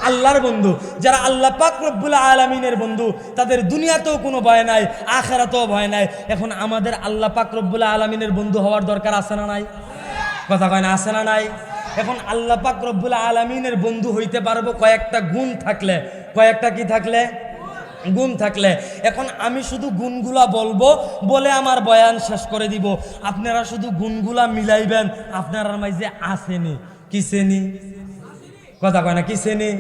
আল্লাহর বন্ধু। যারা আল্লাহ পাক রব্বুল আলামিনের বন্ধু, তাদের দুনিয়াতেও কোনো ভয় নাই, আখিরাতেও ভয় নাই। এখন আমাদের আল্লাহ পাক রব্বুল আলামিনের বন্ধু হওয়ার দরকার আছে না নাই? কথা কয় না, আছে না নাই? এখন আল্লাহ পাক রব্বুল আলামিনের বন্ধু হইতে পারবো কয়েকটা গুণ থাকলে। কয়েকটা কি থাকলে? গুণ থাকলে। এখন আমি শুধু গুণগুলা বলবো, বলে আমার বয়ান শেষ করে দিব। আপনারা শুধু গুণগুলা মিলাইবেন, আপনার মাঝে আসেনি কিসেনি? কথা কয় না, কিসেনি?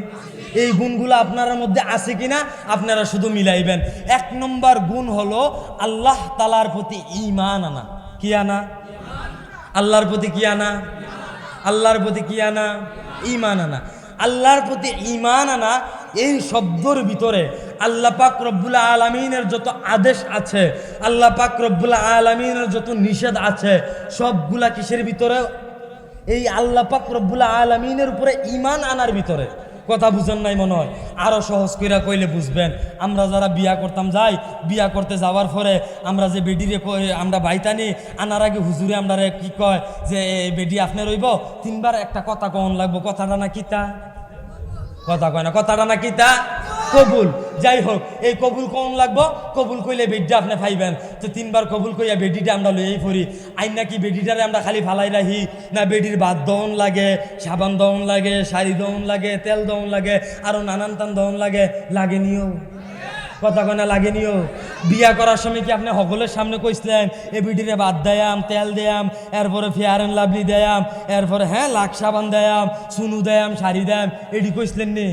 এই গুণগুলো আপনার মধ্যে আছে কিনা আপনারা শুধু মিলাইবেন। 1 নম্বর গুণ হলো আল্লাহ তাআলার প্রতি ঈমান আনা। কি আনা? আল্লাহর প্রতি কি আনা? আল্লাহর প্রতি কি আনা? ঈমান আনা। আল্লাহর প্রতি ঈমান আনা, এই শব্দর ভিতরে আল্লাহ পাক রব্বুল আলামিনের যত আদেশ আছে, আল্লাহ পাক রব্বুল আলামিনের যত নিষেধ আছে, সবগুলা কিসের ভিতরে? এই আল্লাহ পাক রব্বুল আলামিনের উপরে ঈমান আনার ভিতরে। কথা বুঝেন নাই মনে হয়? আরো সহজ কইরা কইলে বুঝবেন। আমরা যারা বিয়া করতাম যাই, বিয়া করতে যাওয়ার পরে আমরা যে বেডিরে আমরা বাইতানি আনার আগে হুজুরে আমরা কি কয় যে বেডি আপনি রইব, 3 বার একটা কথা কন লাগবো। কথাটা না কিতা? কথা কয় না, কথাটা না কিতা? কবুল। যাই হোক, এই কবুল কোন লাগবো? কবুল কইলে বেডিটা আপনি পাইবেন। তো 3 বার কবুল কইয়া বেডিটা আমরা লইয়াই পড়ি। আইন নাকি বেডিটারে আমরা খালি ফালাই রাখি না? বেডির ভাত দহন লাগে, সাবান দহন লাগে, শাড়ি দহন লাগে, তেল দহন লাগে, আরো নানান টান দহন লাগে। লাগেনিও? কথা কয় না, লাগেনিও? বিয়া করার সময় কি আপনি সকলের সামনে কইছিলেন এ বিডিরে ভাত দেয়াম, তেল দেয়াম, এরপরে ফেয়ার অ্যান্ড লাভলি দেয়াম, এরপরে লাখ সাবান দেয়াম, সুনু দেয়াম, শাড়ি দেয়াম, এডি কইছিলেন নি?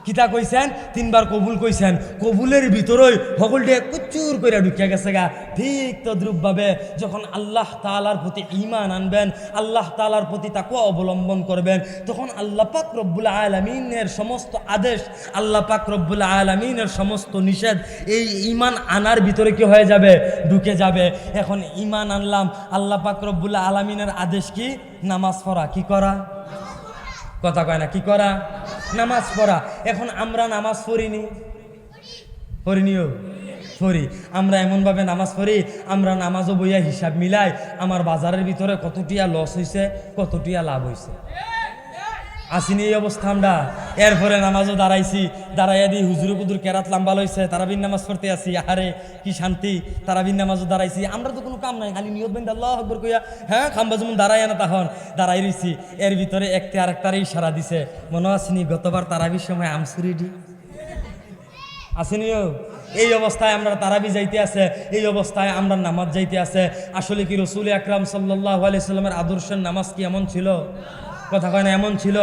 কিতা কইছেন 3 বার কবুল কইছেন, কবুলের ভিতরেই সকলটা কুচুর করে ঢুকিয়া গেছে গা। ঠিক তদ্রূপভাবে যখন আল্লাহ তাআলার প্রতি ঈমান আনবেন, আল্লাহ তাআলার প্রতি তাকওয়া অবলম্বন করবেন, তখন আল্লাহ পাক রব্বুল আলামিনের সমস্ত আদেশ, আল্লাহ পাক রব্বুল আলামিনের সমস্ত নিষেধ এই ঈমান আনার ভিতরে কি হয়ে যাবে? ঢুকে যাবে। এখন ঈমান আনলাম, আল্লাহ পাক রব্বুল আলামিনের আদেশ কি? নামাজ পড়া। কি করা? কথা কয় না, কি করা? নামাজ পড়া। এখন আমরা নামাজ পড়িনিও পড়ি। আমরা এমনভাবে নামাজ পড়ি, আমরা নামাজও বইয়া হিসাব মিলাই আমার বাজারের ভিতরে কতটিয়া লস হয়েছে, কতটিয়া লাভ হয়েছে। আসিনি এই অবস্থা আমরা। এরপরে নামাজও দাঁড়াইয়া দিই হুজুর কুদুর কেরাত লাম্বা লইছে, তারাবির নামাজ পড়তে আসি, আহারে কি শান্তি। তারাবির নামাজও দাঁড়াইছি, আমরা তো কোনো কাম নাই, খালি নিয়ত বেঁধে আল্লাহু আকবার কইয়া খাম্বা যেমন দাঁড়াই না তখন দাঁড়াই রইছি। এর ভিতরে একটি আরেকটারই ইশারা দিছে, মনে আসেনি গতবার তারাবির সময় আমসুরি ডি আসেনিও। এই অবস্থায় আমরা তারাবি যাইতে আছে, এই অবস্থায় আমরা নামাজ যাইতে আছে। আসলে কি রাসূল আকরাম সাল্লাল্লাহু আলাইহি সাল্লামের আদর্শের নামাজ কি এমন ছিল? কথা কয় না, এমন ছিল।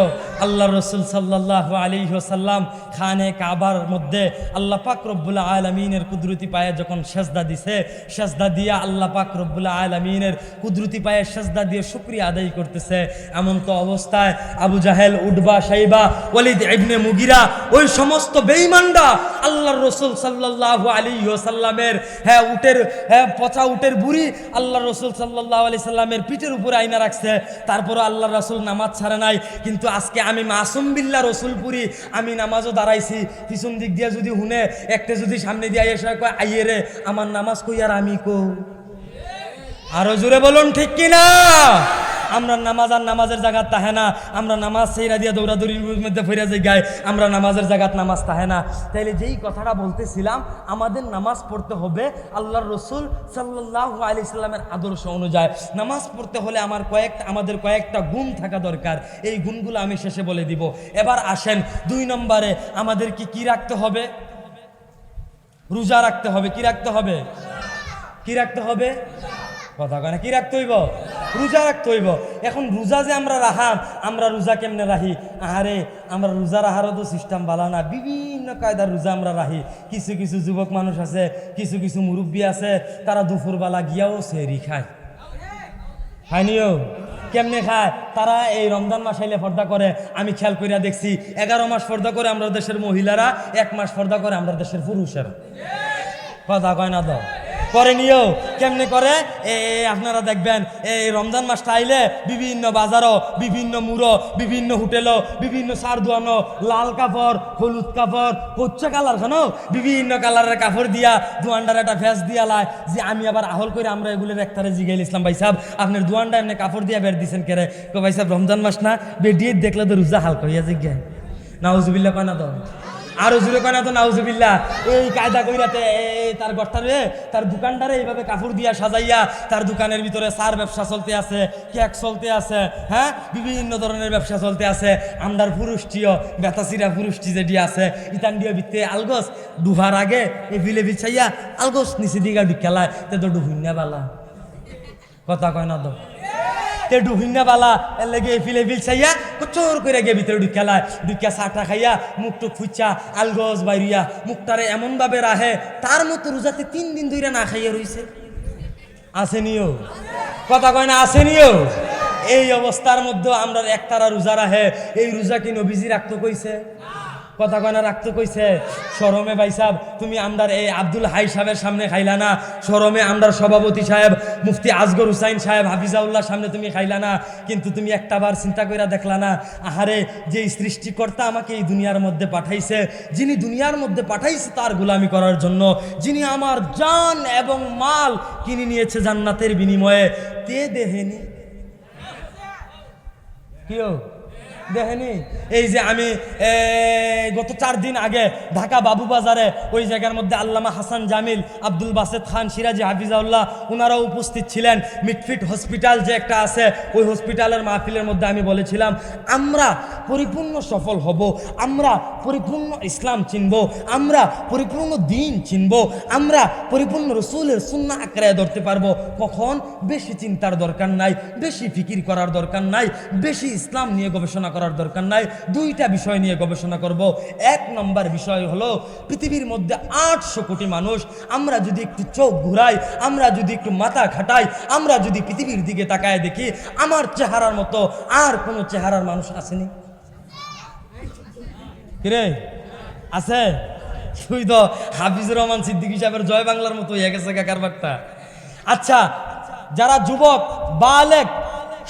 আল্লাহ রসুল সাল্লাল্লাহু আলাইহি ওয়াসাল্লাম খানে কাবার মধ্যে আল্লাহ পাক রব্বুল আলামিনের কুদরতি পায়ে যখন সেজদা দিছে, সেজদা দিয়া আল্লাহ পাক রব্বুল আলামিনের কুদরতি পায়ে সেজদা দিয়ে শুকরিয়া আদায় করতেছে। এমন তো অবস্থায় আবু জাহেল, উডবা, শাইবা, ওয়ালিদ ইবনে মুগিরা, ওই সমস্ত বেঈমানরা আল্লাহর রসুল সাল্লাল্লাহু আলাইহি ওয়াসাল্লামের পচা উটের বুড়ি আল্লাহ রসুল সাল্লাল্লাহু আলাইহি সাল্লামের পিঠের উপরে আইনা রাখছে। তারপরে আল্লাহ রসুল নামাজ ছাড়ে নাই। কিন্তু আজকে আমি মাসুম বিল্লাহ রসুলপুরি, আমি নামাজও দাঁড়াইছি, পিছন দিক দিয়ে যদি হুনে একটা যদি সামনে দিয়ে এসে কয় আইয়ে রে আমার নামাজ কই আর আমি কো, আরো জোরে বলুন ঠিক কিনা? আমরা নামাজ আর নামাজের জায়গাত তাহে না, আমরা নামাজ সেইরা দিয়ে দৌড়াদৌড়ির মধ্যে ফিরে যাই গায়ে, আমরা নামাজের জায়গাত নামাজ তাহে না। তাইলে যেই কথাটা বলতেছিলাম, আমাদের নামাজ পড়তে হবে আল্লাহর রসুল সাল্লাল্লাহু আলাইহি সাল্লামের আদর্শ অনুযায়ী। নামাজ পড়তে হলে আমাদের কয়েকটা গুণ থাকা দরকার। এই গুণগুলো আমি শেষে বলে দিব। এবার আসেন 2 নম্বরে, আমাদের কি রাখতে হবে? রোজা রাখতে হবে। কি রাখতে হবে? কি রাখতে হবে? কথা কয় না, কি রাখতে হইব? রোজা রাখতে হইব। এখন রোজা যে আমরা রাখাম, আমরা রোজা কেমনে রাখি? আহারে আমরা রোজা রাখারও তো সিস্টেম ভালো না, বিভিন্ন কায়দার রোজা আমরা রাখি। কিছু কিছু যুবক মানুষ আছে, কিছু কিছু মুরব্বী আছে, তারা দুপুরবেলা গিয়াও সেহরি খায়নিও। কেমনে খায়? তারা এই রমজান মাস আইলে পর্দা করে। আমি খেয়াল করিয়া দেখছি 11 মাস পর্দা করে আমরা দেশের মহিলারা, 1 মাস পর্দা করে আমরা দেশের পুরুষেরা। কথা কয় না তো? করে নিও। কেমনে করে? আপনারা দেখবেন এই রমজান মাসটা আইলে বিভিন্ন বাজারও, বিভিন্ন মুড়ো, বিভিন্ন হোটেলও, বিভিন্ন সার দোয়ানো, লাল কাপড়, হলুদ কাপড়, হচ্ছে কালার খানো, বিভিন্ন কালারের কাপড় দিয়া দোয়ানটার একটা ফেস দিয়া লাই। যে আমি আবার আহল করে আমরা এগুলোর একটারে জিগাইল ইসলাম, ভাই সাহেব আপনার দোয়ানটা এমনি কাপড় দিয়া বের দিচ্ছেন কেরে? ভাই সাহেব রমজান মাস না, বেডিয়ে দেখলে তো রোজা হালকা হইয়া জিজ্ঞাসা। নাউজুবিল্লাহ কয় না তো? আরো জুড়ে কয় না তো? নাউজুবিল্লাহ। এই কায়দা কইরাতে তার গর্তারে, তার দোকানটারে এইভাবে কাপড় দিয়া সাজাইয়া তার দোকানের ভিতরে সার ব্যবসা চলতে আছে, কেক চলতে আছে, বিভিন্ন ধরনের ব্যবসা চলতে আছে। আমরার পুরুষটিও বেতাসিরা পুরুষটি যেটি আছে ইতান দিয়ে ভিত্তে আলগোস ডুহার আগে এই বিলে বিছাইয়া আলগোস নিচে দিঘা ঢুকালায়, তে তো ডুহুন্যা বালা। কথা কয় না তো? তে ডুহিনা বালা এর লেগে ফিলে বিল চাইয়া কচোর করে গিয়ে ভিতরে ঢুকালায়, ঢুকিয়া চাটা খাইয়া মুখটুক ফুচা আলগজ বাইরিয়া মুখটারে এমনভাবে রাহে তার মতো রোজাতে 3 দিন ধরে না খাইয়া রইছে। আসেনিও? কথা কয় না? আসেনিও? এই অবস্থার মধ্যে আমরা একতারা রোজা রাহে। এই রোজা কি নবীজি রাখতে কইছে? কথা কয় না? রাখতে কইছে। শরমে ভাই সাহেব তুমি আমরার এই আব্দুল হাই সাহেবের সামনে খাইলা না, শরমে আমরার সভাপতি সাহেব মুফতি আসগর হুসাইন সাহেব হাফিজাউল্লাহর সামনে তুমি খাইলা না, কিন্তু তুমি একটাবার চিন্তা কইরা দেখলা না? আহারে যে সৃষ্টিকর্তা আমাকে এই দুনিয়ার মধ্যে পাঠাইছে, যিনি দুনিয়ার মধ্যে পাঠাইছে তার গোলামি করার জন্য, যিনি আমার জান এবং মাল কিনে নিয়েছে জান্নাতের বিনিময়ে, তে দেহেনি কেউ দেখেনি? এই যে আমি গত 4 দিন আগে ঢাকা বাবুবাজারে ওই জায়গার মধ্যে আল্লামা হাসান জামিল, আব্দুল বাসেত খান সিরাজি হাফিজাউল্লাহ ওনারাও উপস্থিত ছিলেন। মিটফিট হসপিটাল যে একটা আছে, ওই হসপিটালের মাহফিলের মধ্যে আমি বলেছিলাম আমরা পরিপূর্ণ সফল হব, আমরা পরিপূর্ণ ইসলাম চিনব, আমরা পরিপূর্ণ দিন চিনব, আমরা পরিপূর্ণ রসুলের সুন্নাহ আঁকড়ায় ধরতে পারবো। কখন? বেশি চিন্তার দরকার নাই, বেশি ফিকির করার দরকার নাই, বেশি ইসলাম নিয়ে গবেষণা করার দরকার নাই, দুইটা বিষয় নিয়ে গবেষণা করব। এক নম্বর বিষয় হলো পৃথিবীর মধ্যে 800 কোটি মানুষ, আমরা যদি একটু চোখ ঘুরাই, আমরা যদি একটু মাথা খাটাই, আমরা যদি পৃথিবীর দিকে তাকায় দেখি, আমার চেহারার মতো আর কোনো চেহারার মানুষ আসেনি? কিরে আছে? তুই তো হাফিজুর রহমান সিদ্দিকী সাহেবের জয় বাংলার মতো হয়ে গেছে কারবারটা। আচ্ছা, যারা যুবক বালেক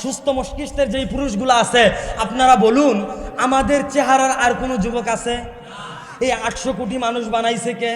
সুস্থ মস্তিষ্কের যেই পুরুষগুলো আছে, আপনারা বলুন আমাদের চেহারার আর কোনো যুবক আছে? এই 800 কোটি মানুষ বানাইছে কে?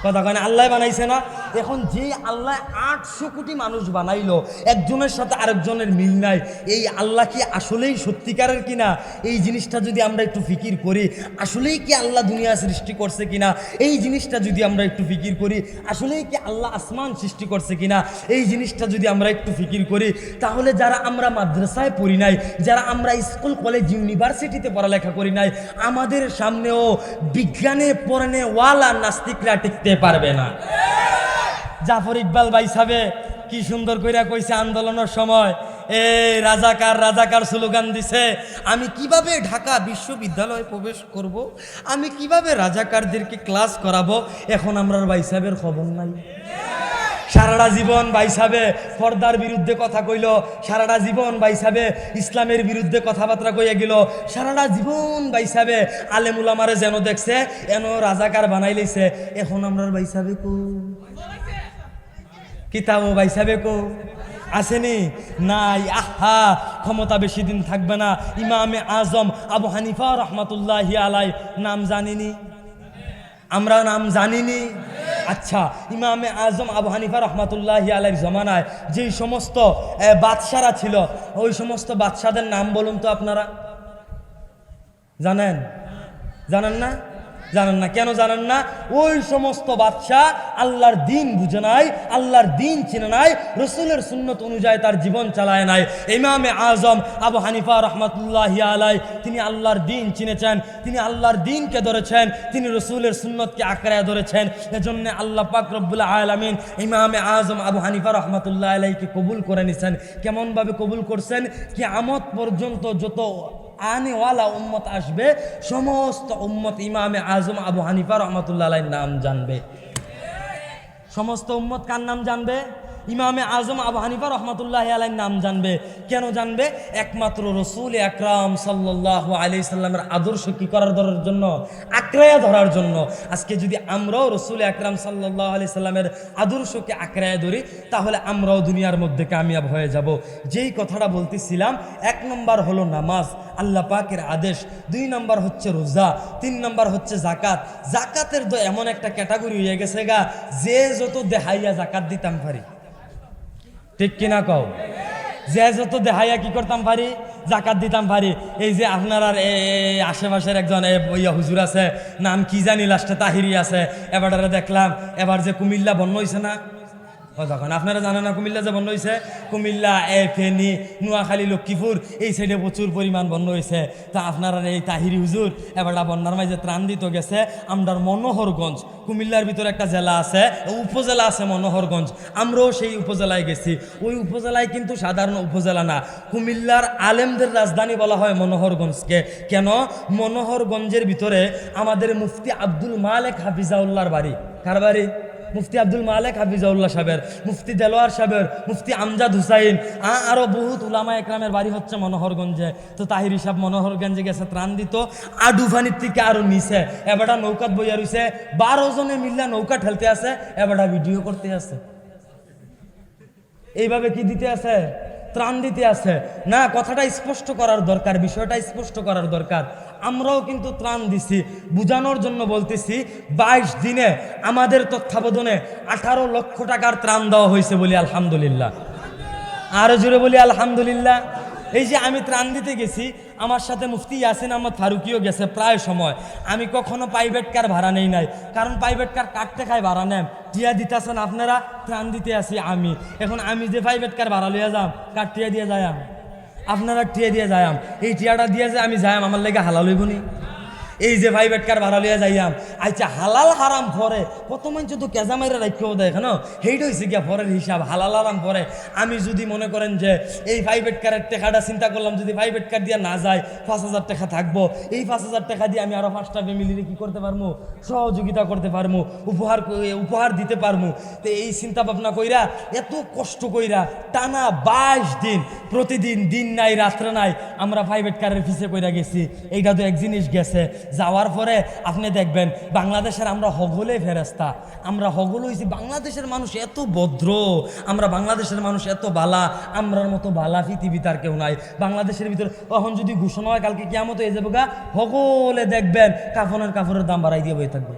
কথা কয় না, আল্লাহ বানাইছে না? এখন যে আল্লাহ 800 কোটি মানুষ বানাইলো, একজনের সাথে আরেকজনের মিল নাই, এই আল্লাহ কি আসলেই সত্যিকারের কিনা? এই জিনিসটা যদি আমরা একটু ফিকির করি, আসলেই কি আল্লাহ দুনিয়া সৃষ্টি করছে কিনা, এই জিনিসটা যদি আমরা একটু ফিকির করি, আসলেই কি আল্লাহ আসমান সৃষ্টি করছে কিনা, এই জিনিসটা যদি আমরা একটু ফিকির করি, তাহলে যারা আমরা মাদ্রাসায় পড়ি নাই, যারা আমরা স্কুল কলেজ ইউনিভার্সিটিতে পড়ালেখা করি নাই, আমাদের সামনেও বিজ্ঞানে পড়নে ওয়ালা নাস্তিকরা টিকতে পারবে না। জাফর ইকবাল ভাই সাহেব কি সুন্দর কইরা কইছে আন্দোলনের সময়, রাজাকার রাজাকার স্লোগান দিছে, আমি কিভাবে ঢাকা বিশ্ববিদ্যালয়ে প্রবেশ করব, আমি কিভাবে রাজাকারদেরকে ক্লাস করাবো। এখন আমরা ভাই সাহেবের খবর নাই। সারাটা জীবন ভাই সাহেব পর্দার বিরুদ্ধে কথা কইল, সারাটা জীবন ভাই সাহেব ইসলামের বিরুদ্ধে কথাবার্তা কইয়া গেল, সারাটা জীবন ভাই সাহেব আলেম উলামারে যেন দেখছে এন রাজাকার বানাই লইছে। এখন আমরা ভাই সাহেব কো কিতাবও ভাই সাহেব কো আসেনি? নাই। আহা, ক্ষমতা বেশি দিন থাকবে না। ইমামে আজম আবু হানিফা রহমাতুল্লাহি আলাই নাম জানিনি? আমরা নাম জানিনি? আচ্ছা, ইমামে আজম আবু হানিফা রহমাতুল্লাহি আলাইহির জমানায় যেই সমস্ত বাদশারা ছিল, ওই সমস্ত বাদশাদের নাম বলুন তো আপনারা। জানেন? জানেন না? জানেন না? কেন জানেন না? ওই সমস্ত বাদশা আল্লাহর দিন বুঝে নাই, আল্লাহর দিন চিনে নাই, রসুলের সুন্নত অনুযায়ী তার জীবন চালায় নাই। ইমামে আজম আবু হানিফা রহমাতুল্লাহি আলাই তিনি আল্লাহর দিন চিনেছেন, তিনি আল্লাহর দিনকে ধরেছেন, তিনি রসুলের সুন্নতকে আঁকড়ায় ধরেছেন। এজন্য আল্লাহ পাক রব্বুল আলামিন ইমামে আজম আবু হানিফা রহমাতুল্লাহি আলাইকে কবুল করে নিছেন। কেমনভাবে কবুল করছেন? কিয়ামত পর্যন্ত যত আনেওয়ালা উম্মত আসবে, সমস্ত উম্মত ইমামে আজম আবু হানিফা রহমাতুল্লাহ আলাইহির নাম জানবে। সমস্ত উম্মত কার নাম জানবে? ইমামে আজম আবু হানিফা রহমাতুল্লাহি আলাইহির নাম জানবে। কেন জানবে? একমাত্র রসুল আকরাম সাল্লাল্লাহু আলাইহি সাল্লামের আদর্শ কি করার জন্য? আঁকড়ায়া ধরার জন্য। আজকে যদি আমরাও রসুল আকরাম সাল্লাল্লাহু আলাইহি সাল্লামের আদর্শকে আঁকড়ায়া ধরি, তাহলে আমরাও দুনিয়ার মধ্যে কামিয়াব হয়ে যাব। যেই কথাটা বলতেছিলাম, 1 নম্বর হলো নামাজ, আল্লাহ পাকের আদেশ। 2 নম্বর হচ্ছে রোজা। 3 নম্বর হচ্ছে জাকাত। জাকাতের তো এমন একটা ক্যাটাগরি হয়ে গেছে গা, যে যত দেহাইয়া জাকাত দিতাম পারি। ঠিক কিনা কও? যে যত দেহাইয়া কি করতাম পারি? জাকাত দিতাম পারি। এই যে আপনার আর আশেপাশের একজন হুজুর আছে, নাম কি জানি, লাস্টে তাহিরি আছে, এবারে দেখলাম এবার যে কুমিল্লা বন্য হয়েছে না, তখন আপনারা জানেন না কুমিল্লা যে বন্ধ হয়েছে? কুমিল্লা, ফেনী, নোয়াখালী, লক্ষ্মীপুর এই সাইডে প্রচুর পরিমাণ বন্ধ হয়েছে। তা আপনারা এই তাহিরি হুজুর এবারটা বন্যার মাঝে ত্রাণ দিত গেছে আমরার মনোহরগঞ্জ, কুমিল্লার ভিতরে একটা জেলা আছে, উপজেলা আছে মনোহরগঞ্জ। আমরাও সেই উপজেলায় গেছি। ওই উপজেলায় কিন্তু সাধারণ উপজেলা না, কুমিল্লার আলেমদের রাজধানী বলা হয় মনোহরগঞ্জকে। কেন? মনোহরগঞ্জের ভিতরে আমাদের মুফতি আব্দুল মালেক হাফিজাউল্লাহর বাড়ি। কার বাড়ি? মুফতি আব্দুল মালেক হাফিজাউল্লাহ সাহেবের, মুফতি দেলোয়ার সাহেবের, মুফতি আমজাদ হুসাইন, আরও বহুত উলামা একরামের বাড়ি হচ্ছে মনোহরগঞ্জে। তো তাহিরি সাহেব মনোহরগঞ্জে গেছে ত্রাণ দিত, আডুফানির থেকে আরও নিচে এবারটা নৌকাত বইয়া রয়েছে, 12 জনে মিল্লা নৌকা ঠেলতে আছে, এবারটা ভিডিও করতে আছে। এইভাবে কি দিতে আছে? ত্রাণ দিতে আছে না। কথাটা স্পষ্ট করার দরকার, বিষয়টা স্পষ্ট করার দরকার। আমরাও কিন্তু ত্রাণ দিছি, বুঝানোর জন্য বলতেছি। 22 দিনে আমাদের তত্ত্বাবধানে 18 লক্ষ টাকার ত্রাণ দেওয়া হয়েছে বলি আলহামদুলিল্লাহ। আরো জোরে বলি আলহামদুলিল্লাহ। এই যে আমি ত্রাণ দিতে গেছি, আমার সাথে মুফতি ইয়াসিন আহমদ ফারুকিও গেছে প্রায় সময়। আমি কখনো প্রাইভেট কার ভাড়া নেই নাই, কারণ প্রাইভেট কার কাটতে খায় ভাড়া নেন, টিয়া দিতেছেন আপনারা, ত্রাণ দিতে আসি আমি। এখন আমি যে প্রাইভেট কার ভাড়া লইয়া যাম, কার টিয়া দিয়ে যাই আপনারা টিয়া দিয়ে যায়াম, এই টিয়াটা দিয়ে যে আমি যায়াম, আমার লেগে হালাল হইব নি? এই যে প্রাইভেট কার ভাড়া লিয়া যাইয়াম, আচ্ছা হালাল হারাম পরে কত মানুষ তো কেজা মাইরা রাখিও দেয় কেন, সেইটা হয়েছে গিয়া পরের হিসাব। হালাল হারাম পরে আমি যদি মনে করেন যে এই প্রাইভেট কারের টাকাটা চিন্তা করলাম, যদি প্রাইভেট কার দিয়ে না যায় 5,000 টাকা থাকবো, এই 5,000 টাকা দিয়ে আমি আরো 5টা ফ্যামিলিরে কি করতে পারবো, সহযোগিতা করতে পারবো, উপহার দিতে পারবো। তো এই চিন্তা ভাবনা কইরা এত কষ্ট কইরা টানা 22 দিন প্রতিদিন দিন নাই রাত্রে নাই আমরা প্রাইভেট কারের পিছে কইরা গেছি। এইটা তো এক জিনিস গেছে। যাওয়ার পরে আপনি দেখবেন বাংলাদেশের আমরা হগলে ফেরেস্তা, আমরা হগল হয়েছি। বাংলাদেশের মানুষ এত ভদ্র, আমরা বাংলাদেশের মানুষ এত বালা, আমরার মতো বালা পৃথিবীতে আর কেউ নাই। বাংলাদেশের ভিতরে এখন যদি ঘোষণা হয় কালকে কিয়ামত হয়ে যাবে গা, হগলে দেখবেন কাপড়ের দাম বাড়াই দিয়ে বই থাকবে।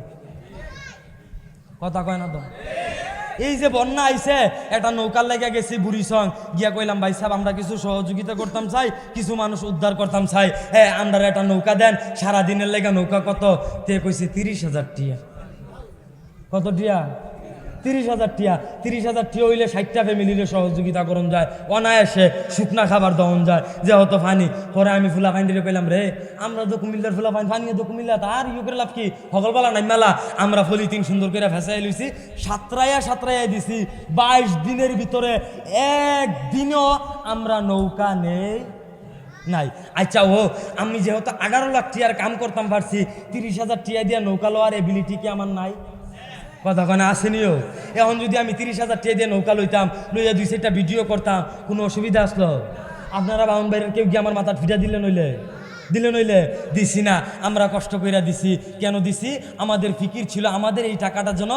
কথা কয় না তো? এই যে বন্যা আইছে, একটা নৌকার লেগে গেছি বুড়িসং গিয়া কইলাম ভাই সাহেব আমরা কিছু সহযোগিতা করতাম চাই, কিছু মানুষ উদ্ধার করতাম চাই, হ্যাঁ আমরা একটা নৌকা দেন, সারাদিনের লেগে নৌকা কত? তে কইছে 30,000 টিয়া। কত টিয়া? 30,000 টিয়া। 30,000 টিয়া হইলে 60টা ফ্যামিলির সহযোগিতা করুন যায়, অনায়াসে শুকনা খাবার দেওয়ান যায় যে হতো ফানি। পরে আমি ফুলা ফাইন্ডিরে কইলাম রে আমরা তো কুমিল্লার ফুলা ফানি তো কুমিল্লা, তার ইউ করে লাভ কি, হকলবেলা নাই মেলা আমরা পলিথিন সুন্দর করে ফেসাই লইছি, সাতরাইয়া দিছি। 22 দিনের ভিতরে একদিনও আমরা নৌকা নেই নাই। আচ্ছা ও আমি যেহেতু 11 লাখ টিয়ার কাম করতাম পারছি, 30,000 টিয়া দিয়া নৌকা লোয়ার এবিলিটি কি আমার নাই? কথা কনে আসেনিও। এখন যদি আমি 30,000 টাকা দিয়ে নৌকা লইতাম, লইয়া 2-4টা ভিডিও করতাম, কোনো অসুবিধা আসলো? আপনারা বাউন বাইরের কেউ গিয়ে আমার মাথা ফিটা দিলে নইলে দিছি না। আমরা কষ্ট কইরা দিছি। কেন দিছি? আমাদের ফিকির ছিল আমাদের এই টাকাটা যেন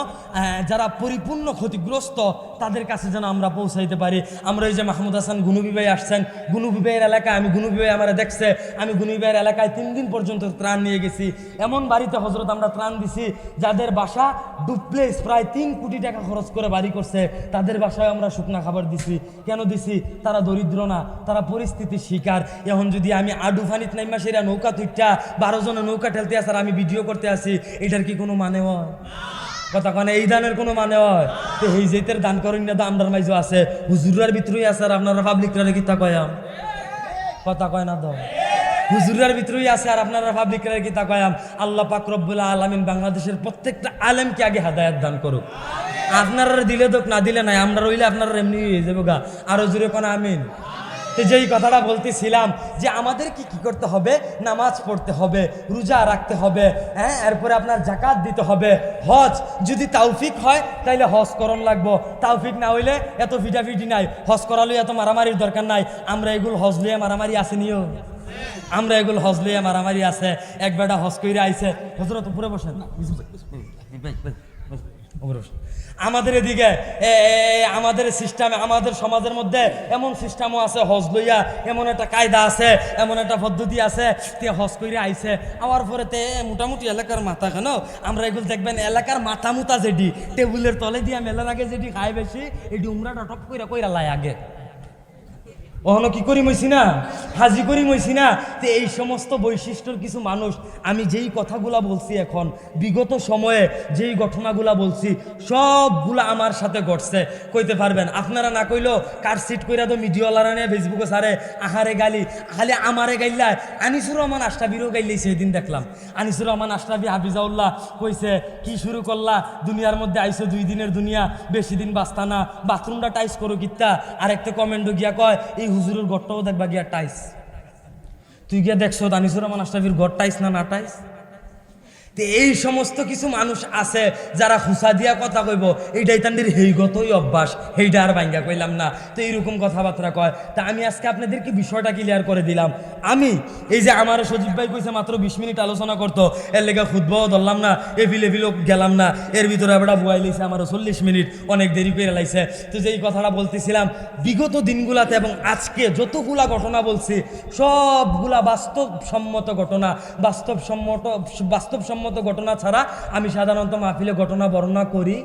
যারা পরিপূর্ণ ক্ষতিগ্রস্ত তাদের কাছে যেন আমরা পৌঁছাইতে পারি। আমরা এই যে মাহমুদ হাসান গুনুবি ভাই আসছেন, গুনুবি ভাইয়ের এলাকায়, আমি গুনুবি ভাই আমার দেখছে, আমি গুনুবি ভাইয়ের এলাকায় 3 দিন পর্যন্ত ত্রাণ নিয়ে গেছি। এমন বাড়িতে হজরত আমরা ত্রাণ দিছি যাদের বাসা ডুপ্লেক্স, প্রায় 3 কোটি টাকা খরচ করে বাড়ি করছে, তাদের বাসায় আমরা শুকনা খাবার দিছি। কেন দিছি? তারা দরিদ্র না, তারা পরিস্থিতির শিকার। এখন যদি আমি আডু ফানিত নাইমা সেরা নৌকা তুইটা 12 জনের নৌকা ঠেলতে আসে আর আমি ভিডিও করতে আসি, এটার কি কোনো মানে হয়? কথা কনে এই দানের কোনো মানে হয়? তো এই যেতের দান করেন না তো আমরার মাইজও আছে, হুজুরার ভিতরেই আছে আর আপনারা পাবলিকরা কিতা কয়াম? কথা কয় না তো? হুজুরের ভিতরেই আছে আর আপনারা পাবলিকরা কিতা কয়াম? আল্লাহ পাক রব্বুল আলামিন বাংলাদেশের প্রত্যেকটা আলেমকে আগে হেদায়েত দান করুক। আপনারা দিলে দোক, না দিলে নাই, আমরা রইলে আপনারা এমনি হয়ে যাবো গা। আরো জোরে কোন আমিন। তো যেই কথাটা বলতেছিলাম যে আমাদের কি করতে হবে, নামাজ পড়তে হবে, রোজা রাখতে হবে, হ্যাঁ, এরপরে আপনার জাকাত দিতে হবে, হজ যদি তৌফিক হয় তাইলে হজ করণ লাগবো, তৌফিক না হইলে এত ভিটাভিটি নাই, হজ করালে এত মারামারির দরকার নাই। আমরা এগুলো হজ লিয়ে মারামারি আসেনিও, আমরা এগুলো হজ লিয়ে মারামারি আছে। এক বেটা হজ কইরে আইছে, হজরত উপরে বসেন না, আমাদের এদিকে আমাদের সিস্টেমে, আমাদের সমাজের মধ্যে এমন সিস্টেমও আছে, হজ লইয়া এমন একটা কায়দা আছে, এমন একটা পদ্ধতি আছে, তে হজ করে আইছে আওয়ার পরে তে মোটামুটি এলাকার মাথা কেন আমরা এগুলো দেখবেন এলাকার মাথা মুতা যেটি টেবিলের তলে দিয়া মেলার আগে যেটি খায় বেশি, এটি উমরাটা টপ কইরা লাই আগে ওহনো কি করি মইছি না, হাজি করি মইছি না। তো এই সমস্ত বৈশিষ্ট্যর কিছু মানুষ, আমি যেই কথাগুলা বলছি এখন বিগত সময়ে যেই ঘটনাগুলা বলছি সবগুলা আমার সাথে ঘটছে। কইতে পারবেন আপনারা না কইলেও কার সিট কইরা তো মিডিয়াওয়ালারা নিয়ে ফেসবুকে সারে আহারে গালি, খালি আমারে গাইলায়। আনিসুর রহমান আশরাফিরও গাইলেই সেদিন দেখলাম। আনিসুর রহমান আশরাফি হাফিজাউল্লাহ কইছে কি শুরু করলা, দুনিয়ার মধ্যে আইসো 2 দিনের দুনিয়া, বেশি দিন বাঁচতা না, বাথরুমটা টাইস করো কিত্তা। আর একটা কমেন্টও গিয়া কয় এই হুজুরের ঘরটাও দেখবা গিয়া টাইস। তুই গিয়া দেখছো আনিসুর রহমান আশরাফির ঘর টাইস না না টাইস? তো এই সমস্ত কিছু মানুষ আছে যারা খুসা দিয়া কথা কইব, এইটাই তাদের হেইগতই অভ্যাস, এইটা আর ভাঙ্গা কইলাম না। তো এইরকম কথাবার্তা কয়। তা আমি আজকে আপনাদেরকে বিষয়টা ক্লিয়ার করে দিলাম। আমি এই যে আমার সজীব ভাই কইছে মাত্র 20 মিনিট আলোচনা করতো, এর লেগে খুদবাও ধরলাম না, এভিলেভিলও গেলাম না, এর ভিতরে আবার বুয়াই লাইছে আমারও 40 মিনিট, অনেক দেরি করে লাইছে। তো যেই কথাটা বলতেছিলাম বিগত দিনগুলাতে এবং আজকে যতগুলা ঘটনা বলছি সবগুলা বাস্তবসম্মত ঘটনা, বাস্তবসম্মত ঘটনা ছাড়া আমি সাধারণত মাহফিলে ঘটনা বর্ণনা করি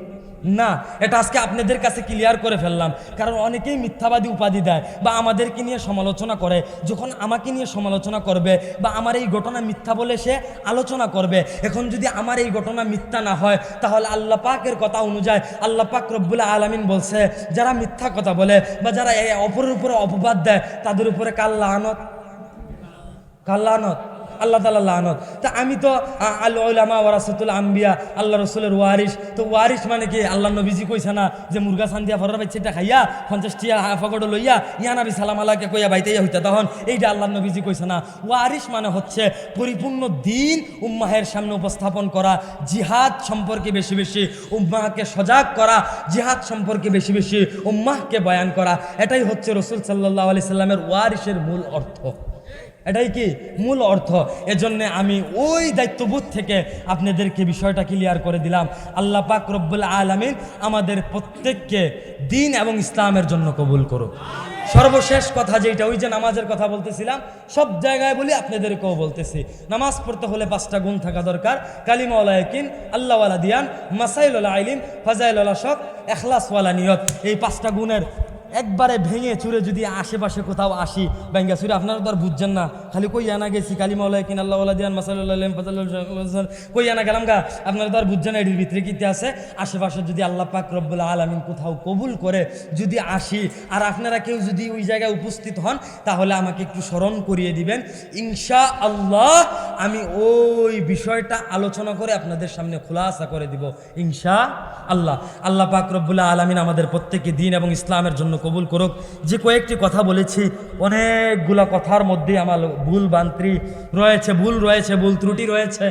না। এটা আজকে আপনাদের কাছে ক্লিয়ার করে ফেললাম, কারণ অনেকেই মিথ্যাবাদী উপাধি দেয় বা আমাদেরকে নিয়ে সমালোচনা করে। যখন আমাকে নিয়ে সমালোচনা করবে বা আমার এই ঘটনা মিথ্যা বলে সে আলোচনা করবে, এখন যদি আমার এই ঘটনা মিথ্যা না হয় তাহলে আল্লাহ পাকের কথা অনুযায়ী আল্লাহ পাক রব্বুল আলামিন বলছে যারা মিথ্যা কথা বলে বা যারা অপরের উপরে অপবাদ দেয় তাদের উপরে কাল লানত। আল্লাহ তাআলা লানত। তা আমি তো আল উলামা ওয়ারাসাতুল আম্বিয়া, আল্লাহ রসুলের ওয়ারিস। তো ওয়ারিস মানে কি? আল্লাহ নবীজি কইছে না যে মুরগা সান্দিয়া ফরার বাচ্চাটা খাইয়া 50টিয়া ফকড় লইয়া ইয়া নবী সালাম আলাইকে কইয়া বাইতেইয়া হইতা, তখন এইটা আল্লাহ নবীজি কইছে না। ওয়ারিস মানে হচ্ছে পরিপূর্ণ দিন উম্মাহের সামনে উপস্থাপন করা, জিহাদ সম্পর্কে বেশি বেশি উম্মাহকে সজাগ করা, জিহাদ সম্পর্কে বেশি বেশি উম্মাহকে বয়ান করা। এটাই হচ্ছে রসুল সাল্লাল্লাহু আলাইহি সাল্লামের ওয়ারিসের মূল অর্থ। এটাই কি মূল অর্থ। এজন্য আমি ওই দায়িত্ববোধ থেকে আপনাদেরকে বিষয়টা ক্লিয়ার করে দিলাম। আল্লাহ পাক রব্বুল আলামিন আমাদের প্রত্যেককে দ্বীন এবং ইসলামের জন্য কবুল করুক। সর্বশেষ কথা যেটা, ওই যে নামাজের কথা বলতেছিলাম, সব জায়গায় বলি, আপনাদেরকেও বলতেছি, নামাজ পড়তে হলে 5টা গুণ থাকা দরকার। কালিমা ওয়ালা ইয়াকিন, আল্লাহ ওয়ালা দিয়ান, মাসাইল ওয়ালা ইলম, ফাজাইল ওয়ালা শক, ইখলাস ওয়ালা নিয়ত। এই 5টা গুণের একবারে ভেঙে চুরে যদি আশেপাশে কোথাও আসি, ভেঙ্গা চুরে, আপনারা তো আর বুঝছেন না, খালি কই আনা গেছি কালিমা ওয়ালা ইয়াকিন, আল্লাহ ওয়ালা দিয়ান, মাসাইল ওয়ালা ইলম, ফাজাইল ওয়ালা শক, কই আনা গেলাম গা, আপনারা তো আর বুঝছেন না এটির ভিতরে কিতে আছে। আশেপাশে যদি আল্লাহ পাক রব্বুল আলামিন কোথাও কবুল করে যদি আসি, আর আপনারা কেউ যদি ওই জায়গায় উপস্থিত হন, তাহলে আমাকে একটু স্মরণ করিয়ে দিবেন। ইনশাআল্লাহ আমি ওই বিষয়টা আলোচনা করে আপনাদের সামনে খুলাসা করে দিব ইনশাআল্লাহ। আল্লাহ পাক রব্বুল আলামিন আমাদের প্রত্যেককে দ্বীন এবং ইসলামের জন্য কবুল করুক। যে কয়েকটি কথা বলেছি, অনেকগুলা কথার মধ্যে আমার ভুল বান্ত্রি রয়েছে, ভুল ত্রুটি রয়েছে।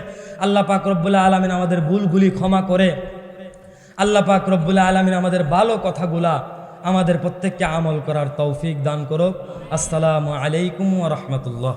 আল্লাহ পাক রব্বুল আলামিন আমাদের ভুলগুলি ক্ষমা করে আল্লাহ পাক রব্বুল আলামিন আমাদের ভালো কথাগুলা আমাদের প্রত্যেককে আমল করার তৌফিক দান করুক। আসসালামু আলাইকুম ওয়া রাহমাতুল্লাহ।